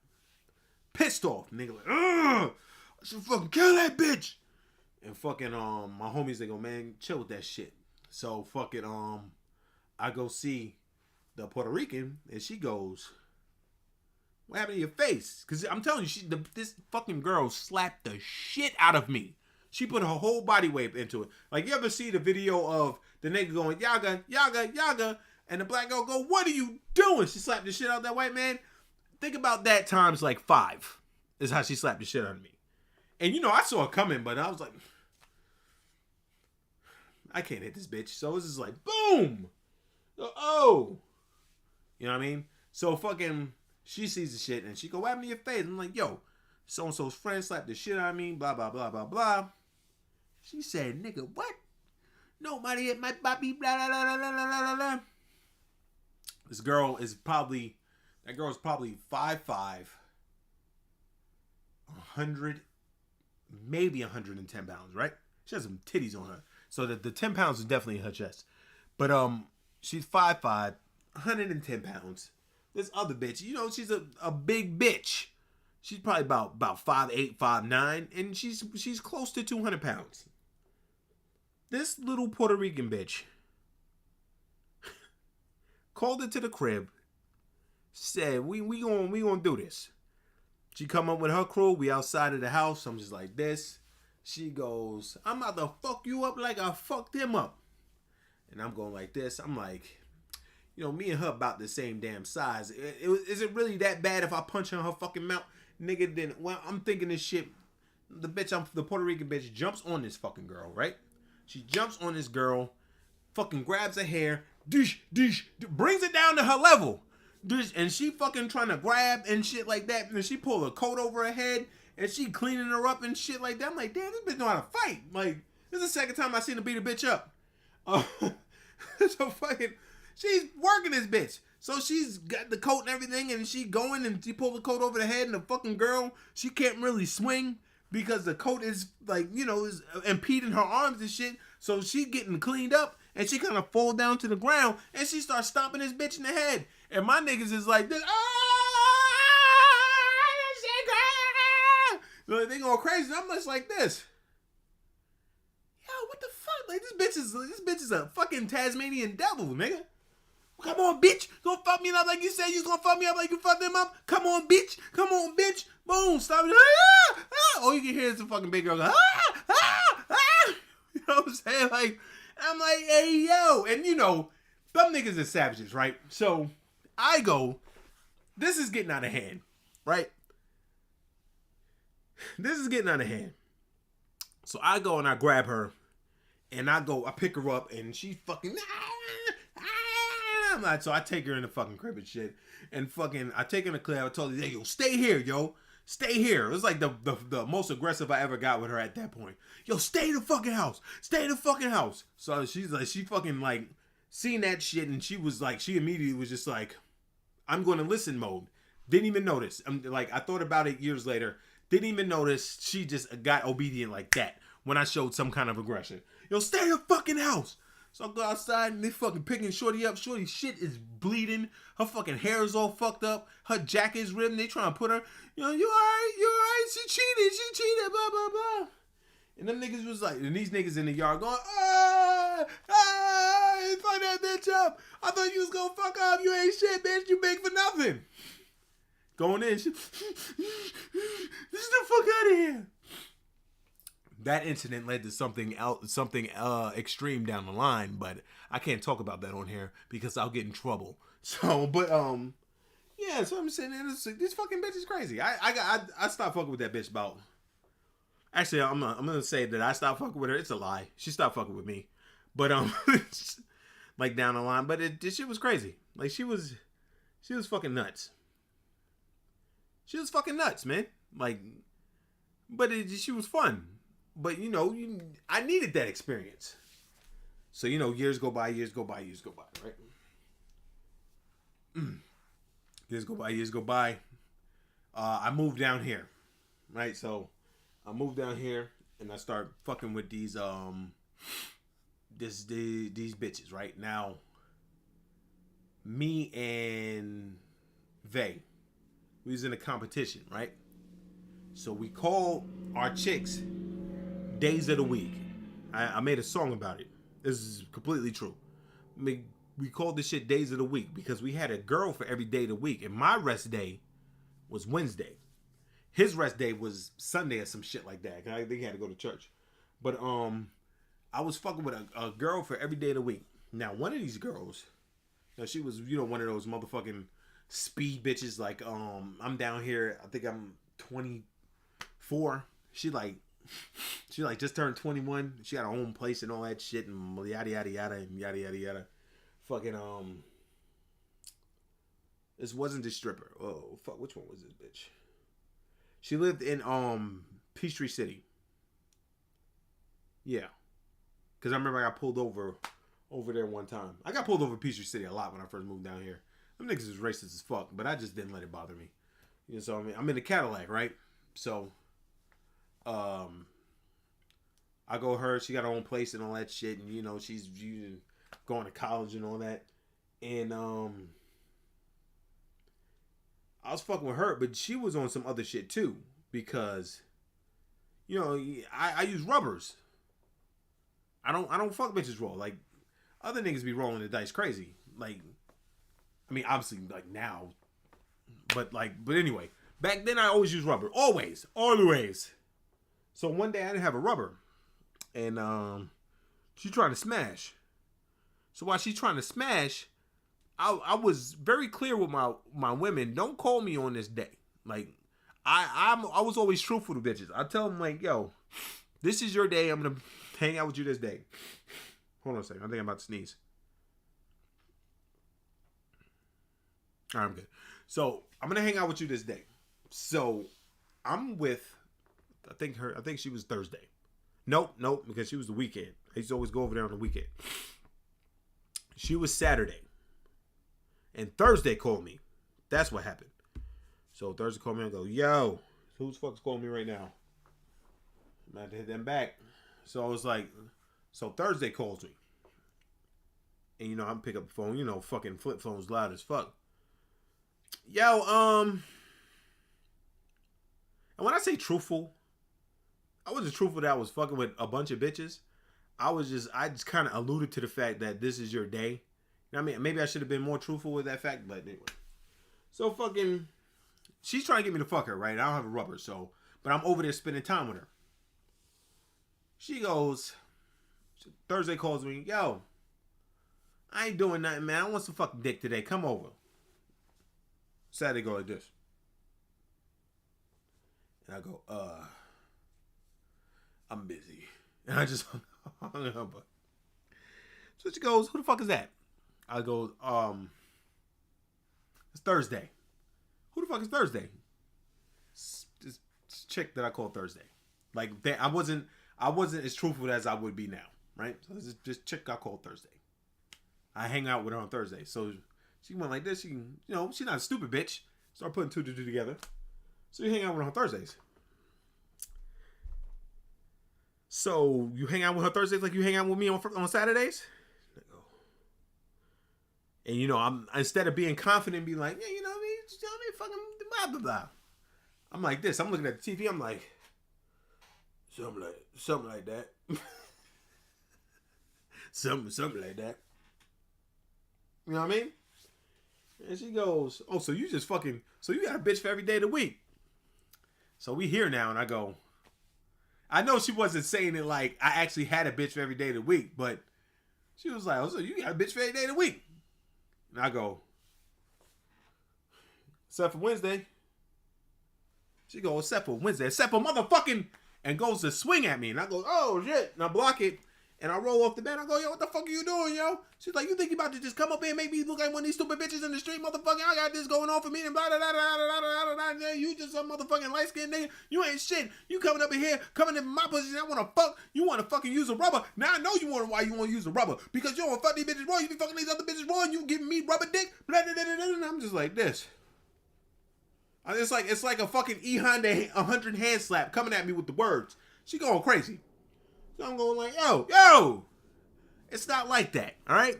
Pissed off. Nigga like, ugh! I should fucking kill that bitch! And fucking, my homies, they go, man, chill with that shit. So fucking, I go see the Puerto Rican, and she goes, what happened to your face? Because I'm telling you, this fucking girl slapped the shit out of me. She put her whole body weight into it. Like, you ever see the video of the nigga going, yaga, yaga, yaga, and the black girl go, what are you doing? She slapped the shit out of that white man. Think about that times like 5 is how she slapped the shit out of me. And, I saw it coming, but I was like, I can't hit this bitch. So it was just like, boom. Oh. You know what I mean? So fucking, she sees the shit and she go, what happened to your face? I'm like, yo, so-and-so's friend slapped the shit out of me, blah, blah, blah, blah, blah. She said, nigga, what? Nobody hit my bobby, blah, blah, blah, blah, blah, blah, blah. This girl is probably 5'5", 100, maybe 110 pounds, right? She has some titties on her. So the 10 pounds is definitely in her chest. But she's 5'5", 110 pounds. This other bitch, she's a big bitch. She's probably about 5'8", 5'9", and she's close to 200 pounds. This little Puerto Rican bitch called her to the crib, said, we gonna do this. She come up with her crew, we outside of the house, I'm just like this. She goes, I'm about to fuck you up like I fucked him up. And I'm going like this. I'm like, me and her about the same damn size. Is it really that bad if I punch her in her fucking mouth? Nigga, then, well, I'm thinking this shit. The Puerto Rican bitch jumps on this fucking girl, right? She jumps on this girl, fucking grabs her hair, brings it down to her level. And she fucking trying to grab and shit like that. And she pull a coat over her head and she cleaning her up and shit like that. I'm like, damn, this bitch know how to fight. Like, this is the second time I seen her beat a bitch up. So fucking, she's working this bitch. So she's got the coat and everything, and she going and she pulled the coat over the head, and the fucking girl, she can't really swing because the coat is like, you know, is impeding her arms and shit. So she getting cleaned up, and she kind of fall down to the ground, and she starts stomping this bitch in the head. And my niggas is like this, they going crazy. I'm just like this. Yo, what the fuck? Like, this bitch is a fucking Tasmanian devil, nigga. Come on, bitch. You gonna fuck me up like you said you was gonna fuck me up like you fucked them up? Come on, bitch. Come on, bitch. Boom. Stop it. All you can hear is the fucking big girl go, You know what I'm saying? Like, I'm like, hey, yo. And you know, them niggas are savages, right? So I go, this is getting out of hand, right? This is getting out of hand. So I go and I grab her and I pick her up and she fucking, I'm like, so I take her in the fucking crib and shit. And fucking, I take her in the crib. I told her, hey, yo, stay here, yo. Stay here. It was like the most aggressive I ever got with her at that point. Yo, stay in the fucking house. Stay in the fucking house. So she's like, she fucking like seen that shit and she was like, she immediately was just like, I'm going to listen mode. Didn't even notice. I'm like, I thought about it years later. Didn't even notice. She just got obedient like that when I showed some kind of aggression. Yo, stay in the fucking house. So I go outside and they fucking picking Shorty up. Shorty shit is bleeding. Her fucking hair is all fucked up. Her jacket is ripped. They trying to put her, you know, you alright? You alright? She cheated, blah, blah, blah. And them niggas was like, and these niggas in the yard going, fuck that bitch up. I thought you was gonna fuck up. You ain't shit, bitch. You big for nothing. Going in, shit. This is the fuck out of here. That incident led to something extreme down the line, but I can't talk about that on here because I'll get in trouble. So, but yeah. So I'm saying this fucking bitch is crazy. I stopped fucking with that bitch about. Actually, I'm gonna say that I stopped fucking with her. It's a lie. She stopped fucking with me, but like down the line. But this shit was crazy. Like she was fucking nuts. She was fucking nuts, man. Like, but she was fun. But, you know, I needed that experience. So, you know, years go by, right? Years go by. I moved down here, right? So, I moved down here and I start fucking with these bitches, right? Now, me and Vay, we was in a competition, right? So, we call our chicks days of the week. I made a song about it. This is completely true. We called this shit days of the week because we had a girl for every day of the week. And my rest day was Wednesday. His rest day was Sunday or some shit like that. I think he had to go to church. But I was fucking with a girl for every day of the week. Now, one of these girls, you know, she was, you know, one of those motherfucking speed bitches. Like, I'm down here. I think I'm 24. She just turned 21. She got her own place and all that shit and yada yada yada and yada yada yada. Fucking this wasn't the stripper. Oh fuck, which one was this bitch? She lived in Peachtree City. Yeah, because I remember I got pulled over there one time. I got pulled over Peachtree City a lot when I first moved down here. Them niggas was racist as fuck, but I just didn't let it bother me. You know, so I mean, I'm in a Cadillac, right? So. I go her, she got her own place and all that shit, and you know, she's going to college and all that. And I was fucking with her, but she was on some other shit too, because you know, I use rubbers. I don't fuck bitches raw. Like other niggas be rolling the dice crazy. Like, I mean, obviously like now, but anyway, back then I always use rubber, always. So one day I didn't have a rubber, and she trying to smash. So while she's trying to smash, I was very clear with my women. Don't call me on this day. Like I was always truthful to bitches. I tell them like, yo, This is your day. I'm going to hang out with you this day. Hold on a second. I think I'm about to sneeze. All right, I'm good. So I'm going to hang out with you this day. So I'm with, I think she was Thursday. Nope, because she was the weekend. I used to always go over there on the weekend. She was Saturday. And Thursday called me. That's what happened. So Thursday called me and go, yo, who the fuck's calling me right now? I'm going to hit them back. So I was like, so Thursday calls me. And, you know, I'm pick up the phone. You know, fucking flip phone's loud as fuck. Yo, and when I say truthful, I wasn't truthful that I was fucking with a bunch of bitches. I just kind of alluded to the fact that this is your day. You know what I mean? Maybe I should have been more truthful with that fact, but anyway. So fucking, she's trying to get me to fuck her, right? I don't have a rubber, so, but I'm over there spending time with her. She goes, Thursday calls me, yo, I ain't doing nothing, man. I want some fucking dick today. Come over. Saturday go like this. And I go, I'm busy. And I just hung up. So she goes, who the fuck is that? I go, it's Thursday. Who the fuck is Thursday? This chick that I call Thursday. Like, I wasn't as truthful as I would be now, right? So this chick I call Thursday. I hang out with her on Thursday. So she went like this. She, you know, she's not a stupid bitch. Start putting two to two together. So you hang out with her on Thursdays. So you hang out with her Thursdays like you hang out with me on Saturdays? And, you know, I'm, instead of being confident, be like, yeah, you know what I mean? Just tell me fucking blah, blah, blah. I'm like this. I'm looking at the TV. I'm like, something like that. something like that. You know what I mean? And she goes, oh, so you just fucking, so you got a bitch for every day of the week. So we here now, and I go, I know she wasn't saying it like I actually had a bitch for every day of the week, but she was like, oh, so you got a bitch for every day of the week. And I go, except for Wednesday. She goes, except for Wednesday, except for motherfucking, and goes to swing at me. And I go, oh shit. And I block it. And I roll off the bed. I go, yo, what the fuck are you doing, yo? She's like, you think you about to just come up here and make me look like one of these stupid bitches in the street, motherfucker? I got this going on for me and blah, blah, blah, blah, blah, blah, blah, blah. You just some motherfucking light-skinned nigga. You ain't shit. You coming up in here, coming in my position. I want to fuck. You want to fucking use a rubber. Now I know you want why you want to use a rubber. Because you don't want to fuck these bitches raw. You be fucking these other bitches raw and you giving me rubber dick. Blah, blah, blah, blah, blah. And I'm just like this. It's like a fucking E-Honda 100 hand slap coming at me with the words. She going crazy. So I'm going like, yo. It's not like that, all right?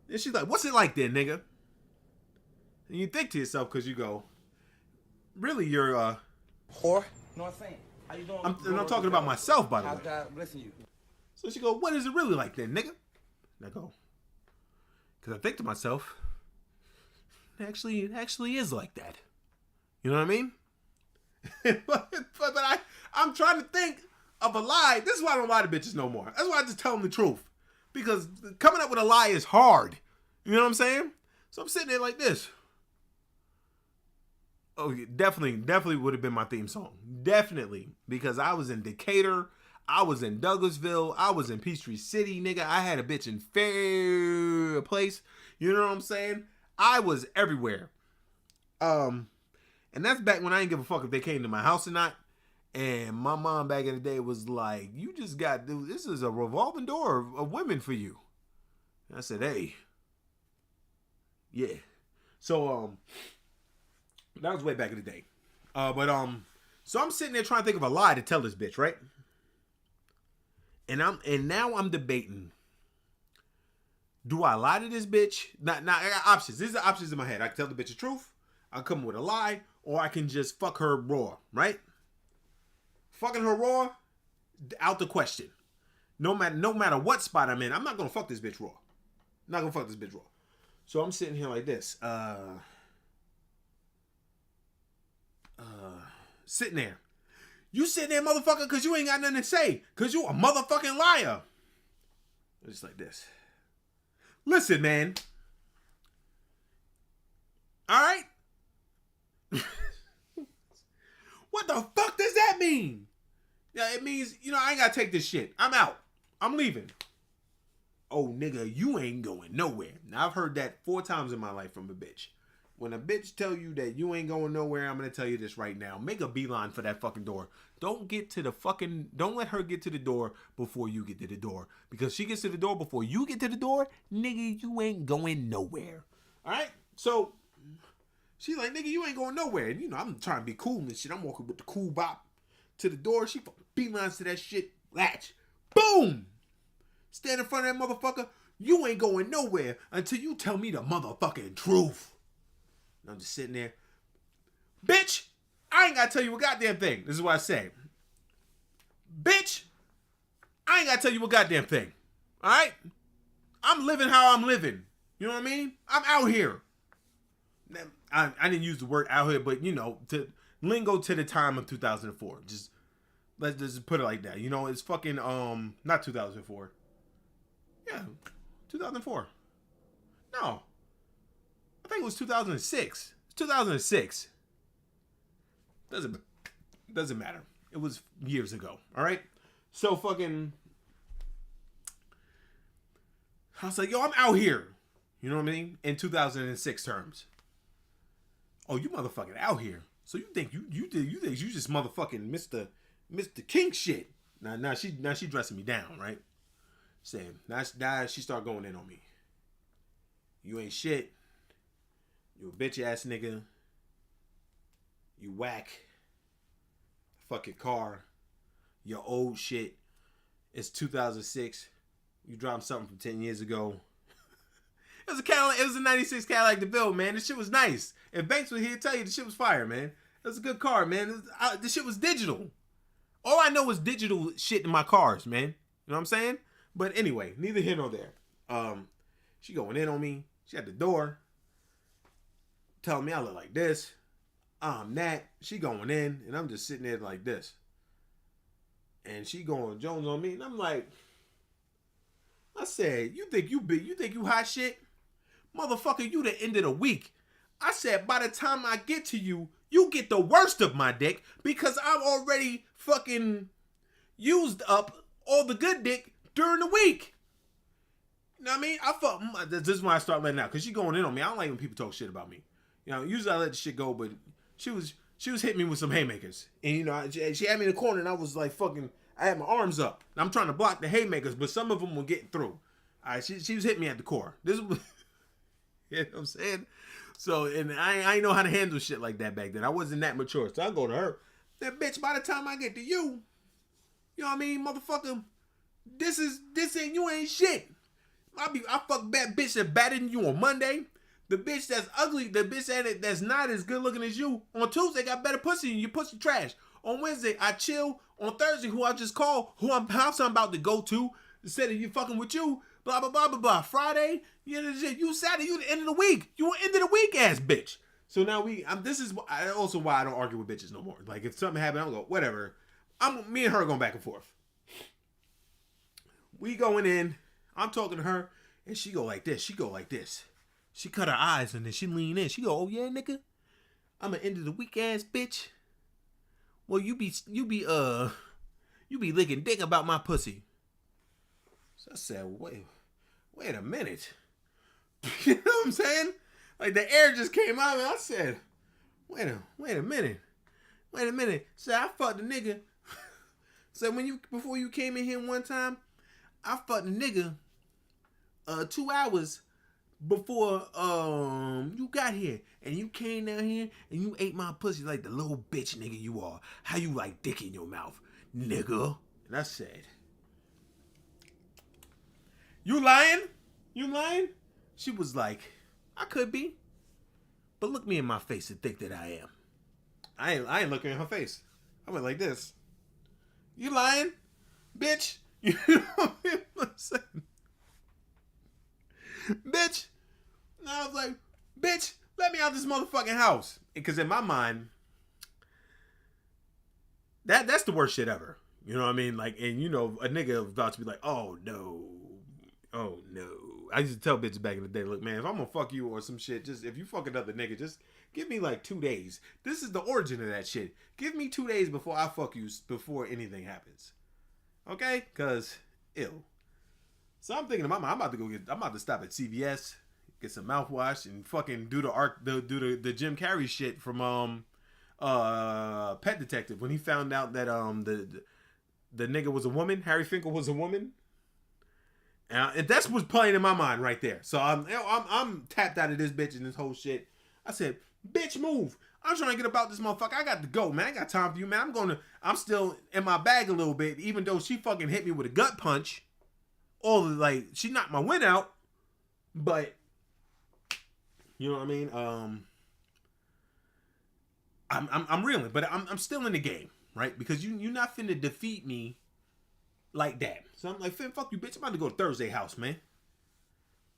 And she's like, what's it like then, nigga? And you think to yourself, because you go, really, you're, whore? No, I'm saying. How you doing? I'm talking about myself, by the way. God blessing you. So she go, what is it really like then, nigga? And I go, because I think to myself, it actually is like that. You know what I mean? but I'm trying to think of a lie. This is why I don't lie to bitches no more. That's why I just tell them the truth. Because coming up with a lie is hard. You know what I'm saying? So I'm sitting there like this. Oh, definitely would have been my theme song. Definitely. Because I was in Decatur. I was in Douglasville. I was in Peachtree City, nigga. I had a bitch in Fair Place. You know what I'm saying? I was everywhere. And that's back when I didn't give a fuck if they came to my house or not. And my mom back in the day was like, you just got, this is a revolving door of women for you. And I said, hey. Yeah. So, that was way back in the day. So I'm sitting there trying to think of a lie to tell this bitch, right? And now I'm debating. Do I lie to this bitch? Now I got options. These are options in my head. I can tell the bitch the truth. I'll come with a lie. Or I can just fuck her raw, right? Fucking her raw, out the question. No matter what spot I'm in, I'm not gonna fuck this bitch raw. I'm not gonna fuck this bitch raw. So I'm sitting here like this. Sitting there. You sitting there, motherfucker, because you ain't got nothing to say. Because you a motherfucking liar. Just like this. Listen, man. All right? What the fuck does that mean? Yeah, it means, I ain't gotta take this shit. I'm out. I'm leaving. Oh, nigga, you ain't going nowhere. Now, I've heard that 4 times in my life from a bitch. When a bitch tell you that you ain't going nowhere, I'm gonna tell you this right now. Make a beeline for that fucking door. Don't let her get to the door before you get to the door. Because she gets to the door before you get to the door, nigga, you ain't going nowhere. Alright? So, she's like, nigga, you ain't going nowhere. And, I'm trying to be cool and shit. I'm walking with the cool bop to the door. She fucking beelines to that shit. Latch. Boom! Stand in front of that motherfucker. You ain't going nowhere until you tell me the motherfucking truth. And I'm just sitting there. Bitch, I ain't gotta tell you a goddamn thing. This is what I say. Bitch, I ain't gotta tell you a goddamn thing. Alright? I'm living how I'm living. You know what I mean? I'm out here. I didn't use the word out here, but to lingo to the time of 2004. Let's just put it like that. It's fucking not 2004. Yeah, 2004. No, I think it was 2006. It's 2006. Doesn't matter. It was years ago. All right. So fucking, I was like, yo, I'm out here. You know what I mean? In 2006 terms. Oh, you motherfucking out here. So you think you just motherfucking Mr. King shit. Now she dressing me down, right? Saying, now she start going in on me. You ain't shit. You a bitch ass nigga. You whack. Fuck your car. Your old shit. It's 2006. You dropped something from 10 years ago. It was a Cadillac. It was a 96 Cadillac DeVille, man. This shit was nice. If Banks was here to tell you, the shit was fire, man. It was a good car, man. This shit was digital. All I know is digital shit in my cars, man. You know what I'm saying? But anyway, neither here nor there. She going in on me. She at the door. Telling me I look like this. I'm that. She going in, and I'm just sitting there like this. And she going Jones on me, and I'm like, I said, you think you hot shit? Motherfucker, you the end of the week. I said, by the time I get to you, you get the worst of my dick because I've already fucking used up all the good dick during the week. You know what I mean? This is when I start letting out because she going in on me. I don't like when people talk shit about me. Usually I let the shit go, but she was hitting me with some haymakers. And she had me in the corner and I was like fucking, I had my arms up. I'm trying to block the haymakers, but some of them were getting through. All right, she was hitting me at the core. This was, you know what I'm saying? So, and I ain't know how to handle shit like that back then. I wasn't that mature. So I go to her. That bitch, by the time I get to you, you know what I mean, motherfucker, you ain't shit. I fuck that bitch that better than you on Monday. The bitch that's ugly, the bitch that's not as good looking as you, on Tuesday got better pussy than you, pussy trash. On Wednesday, I chill. On Thursday, who I just called, house I'm about to go to, instead of you fucking with you, blah, blah, blah, blah, blah. Friday, you Saturday, you the end of the week. You an end of the week ass bitch. So now this is also why I don't argue with bitches no more. Like if something happened, I'm going, whatever. Me and her going back and forth. We going in, I'm talking to her, and she go like this, she go like this. She cut her eyes and then she lean in. She go, oh yeah, nigga? I'm an end of the week ass bitch. Well, you be licking dick about my pussy. So I said, wait a minute. You know what I'm saying? Like the air just came out and I said, wait a minute. So I fucked the nigga. So before you came in here one time, I fucked the nigga 2 hours before you got here, and you came down here and you ate my pussy like the little bitch nigga you are. How you like dick in your mouth, nigga? And I said, you lying? She was like, I could be, but look me in my face and think that I am. I ain't looking in her face. I went like this. You lying, bitch? You know what I'm saying? Bitch. And I was like, bitch, let me out this motherfucking house. Because in my mind, that's the worst shit ever. You know what I mean? Like, and a nigga about to be like, oh no. I used to tell bitches back in the day, look, man, if I'm gonna fuck you or some shit, just if you fuck another nigga, just Give me like 2 days. This is the origin of that shit. Give me 2 days before I fuck you before anything happens. Okay? Cause ew. So I'm thinking in my mind, I'm about to stop at CVS, get some mouthwash, and fucking do the Jim Carrey shit from Pet Detective when he found out that the nigga was a woman, Harry Finkel was a woman. And that's what's playing in my mind right there. So I'm tapped out of this bitch and this whole shit. I said, bitch, move. I'm trying to get about this motherfucker. I got to go, man. I ain't got time for you, man. I'm still in my bag a little bit, even though she fucking hit me with a gut punch. She knocked my wind out. But, you know what I mean? I'm reeling, but I'm still in the game, right? Because you're not finna defeat me like that. So I'm like, fuck you, bitch. I'm about to go to Thursday house, man.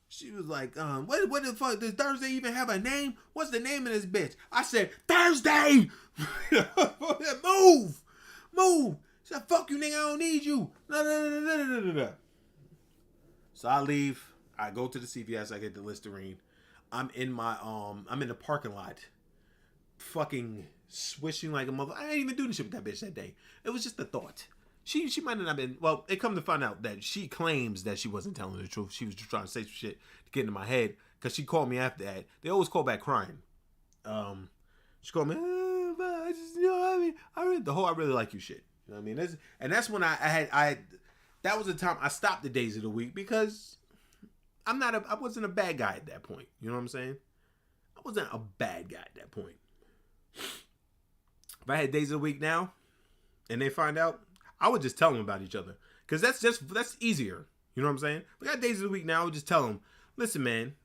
She was like, what the fuck? Does Thursday even have a name? What's the name of this bitch? I said, Thursday! Move! She said, fuck you, nigga, I don't need you. No. So I leave. I go to the CVS. I get the Listerine. I'm in the parking lot. Fucking swishing like a mother. I didn't even do the shit with that bitch that day. It was just a thought. She might not have been. Well, it come to find out that she claims that she wasn't telling the truth. She was just trying to say some shit to get into my head because she called me after that. They always call back crying. She called me. I just, you know, I really like you shit. You know what I mean? That's when I that was the time I stopped the days of the week because I wasn't a bad guy at that point. You know what I'm saying? I wasn't a bad guy at that point. If I had days of the week now, and they find out, I would just tell them about each other. Because that's easier. You know what I'm saying? If I got days of the week now, I would just tell them, listen, man,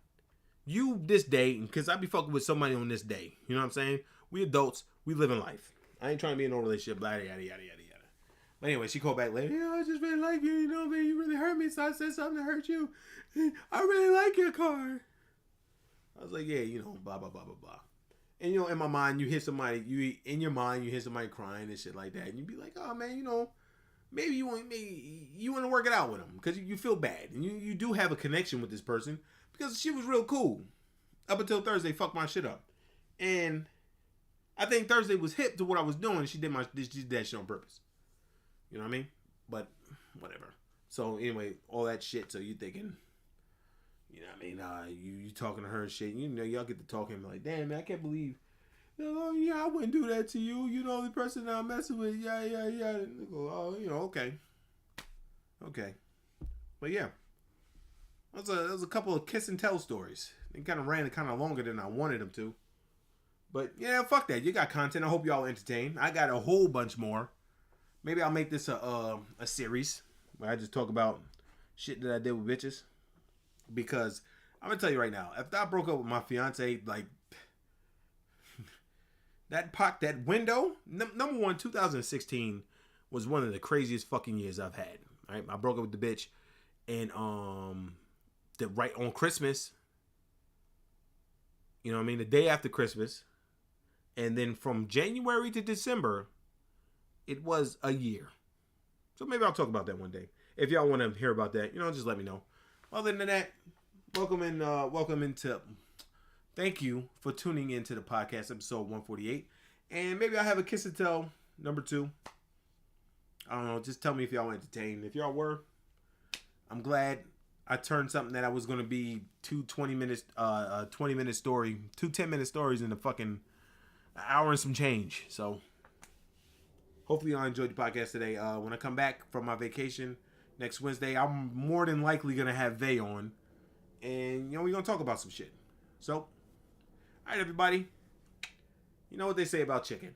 you this day, because I be fucking with somebody on this day. You know what I'm saying? We adults, we live in life. I ain't trying to be in no relationship, blah, yada, yada, yada, yada. But anyway, she called back later. Yeah, I just really like you. You know, man, you really hurt me, so I said something to hurt you. I really like your car. I was like, yeah, you know, blah, blah, blah, blah, blah. And, you know, in my mind, you hear somebody crying and shit like that. And you be like, oh, man, you know, maybe you want to work it out with them because you feel bad. And you do have a connection with this person because she was real cool up until Thursday fucked my shit up. And I think Thursday was hip to what I was doing. She did that shit on purpose. You know what I mean? But whatever. So anyway, all that shit. So you thinking, you know what I mean? You talking to her and shit. You know, y'all get to talking and be like, damn, man, I can't believe. Oh, yeah, I wouldn't do that to you. You're the only person that I'm messing with. Yeah. And they go, oh, you know, okay. But yeah, that was a couple of kiss and tell stories. They kind of ran kind of longer than I wanted them to. But yeah, fuck that. You got content. I hope y'all entertained. I got a whole bunch more. Maybe I'll make this a series where I just talk about shit that I did with bitches. Because I'm gonna tell you right now, if I broke up with my fiance, like that window, number one, 2016 was one of the craziest fucking years I've had. Right, I broke up with the bitch, and right on Christmas. You know what I mean? The day after Christmas, and then from January to December. It was a year. So maybe I'll talk about that one day. If y'all want to hear about that, you know, just let me know. Other than that, welcome into. Thank you for tuning into the podcast, episode 148. And maybe I'll have a kiss and tell number 2. I don't know. Just tell me if y'all entertained. If y'all were, I'm glad I turned something that I was going to be 2 20-minute story, 2 10-minute stories in a fucking hour and some change. So. Hopefully y'all enjoyed the podcast today. When I come back from my vacation next Wednesday, I'm more than likely going to have Vay on. And, you know, we're going to talk about some shit. So, all right, everybody. You know what they say about chicken.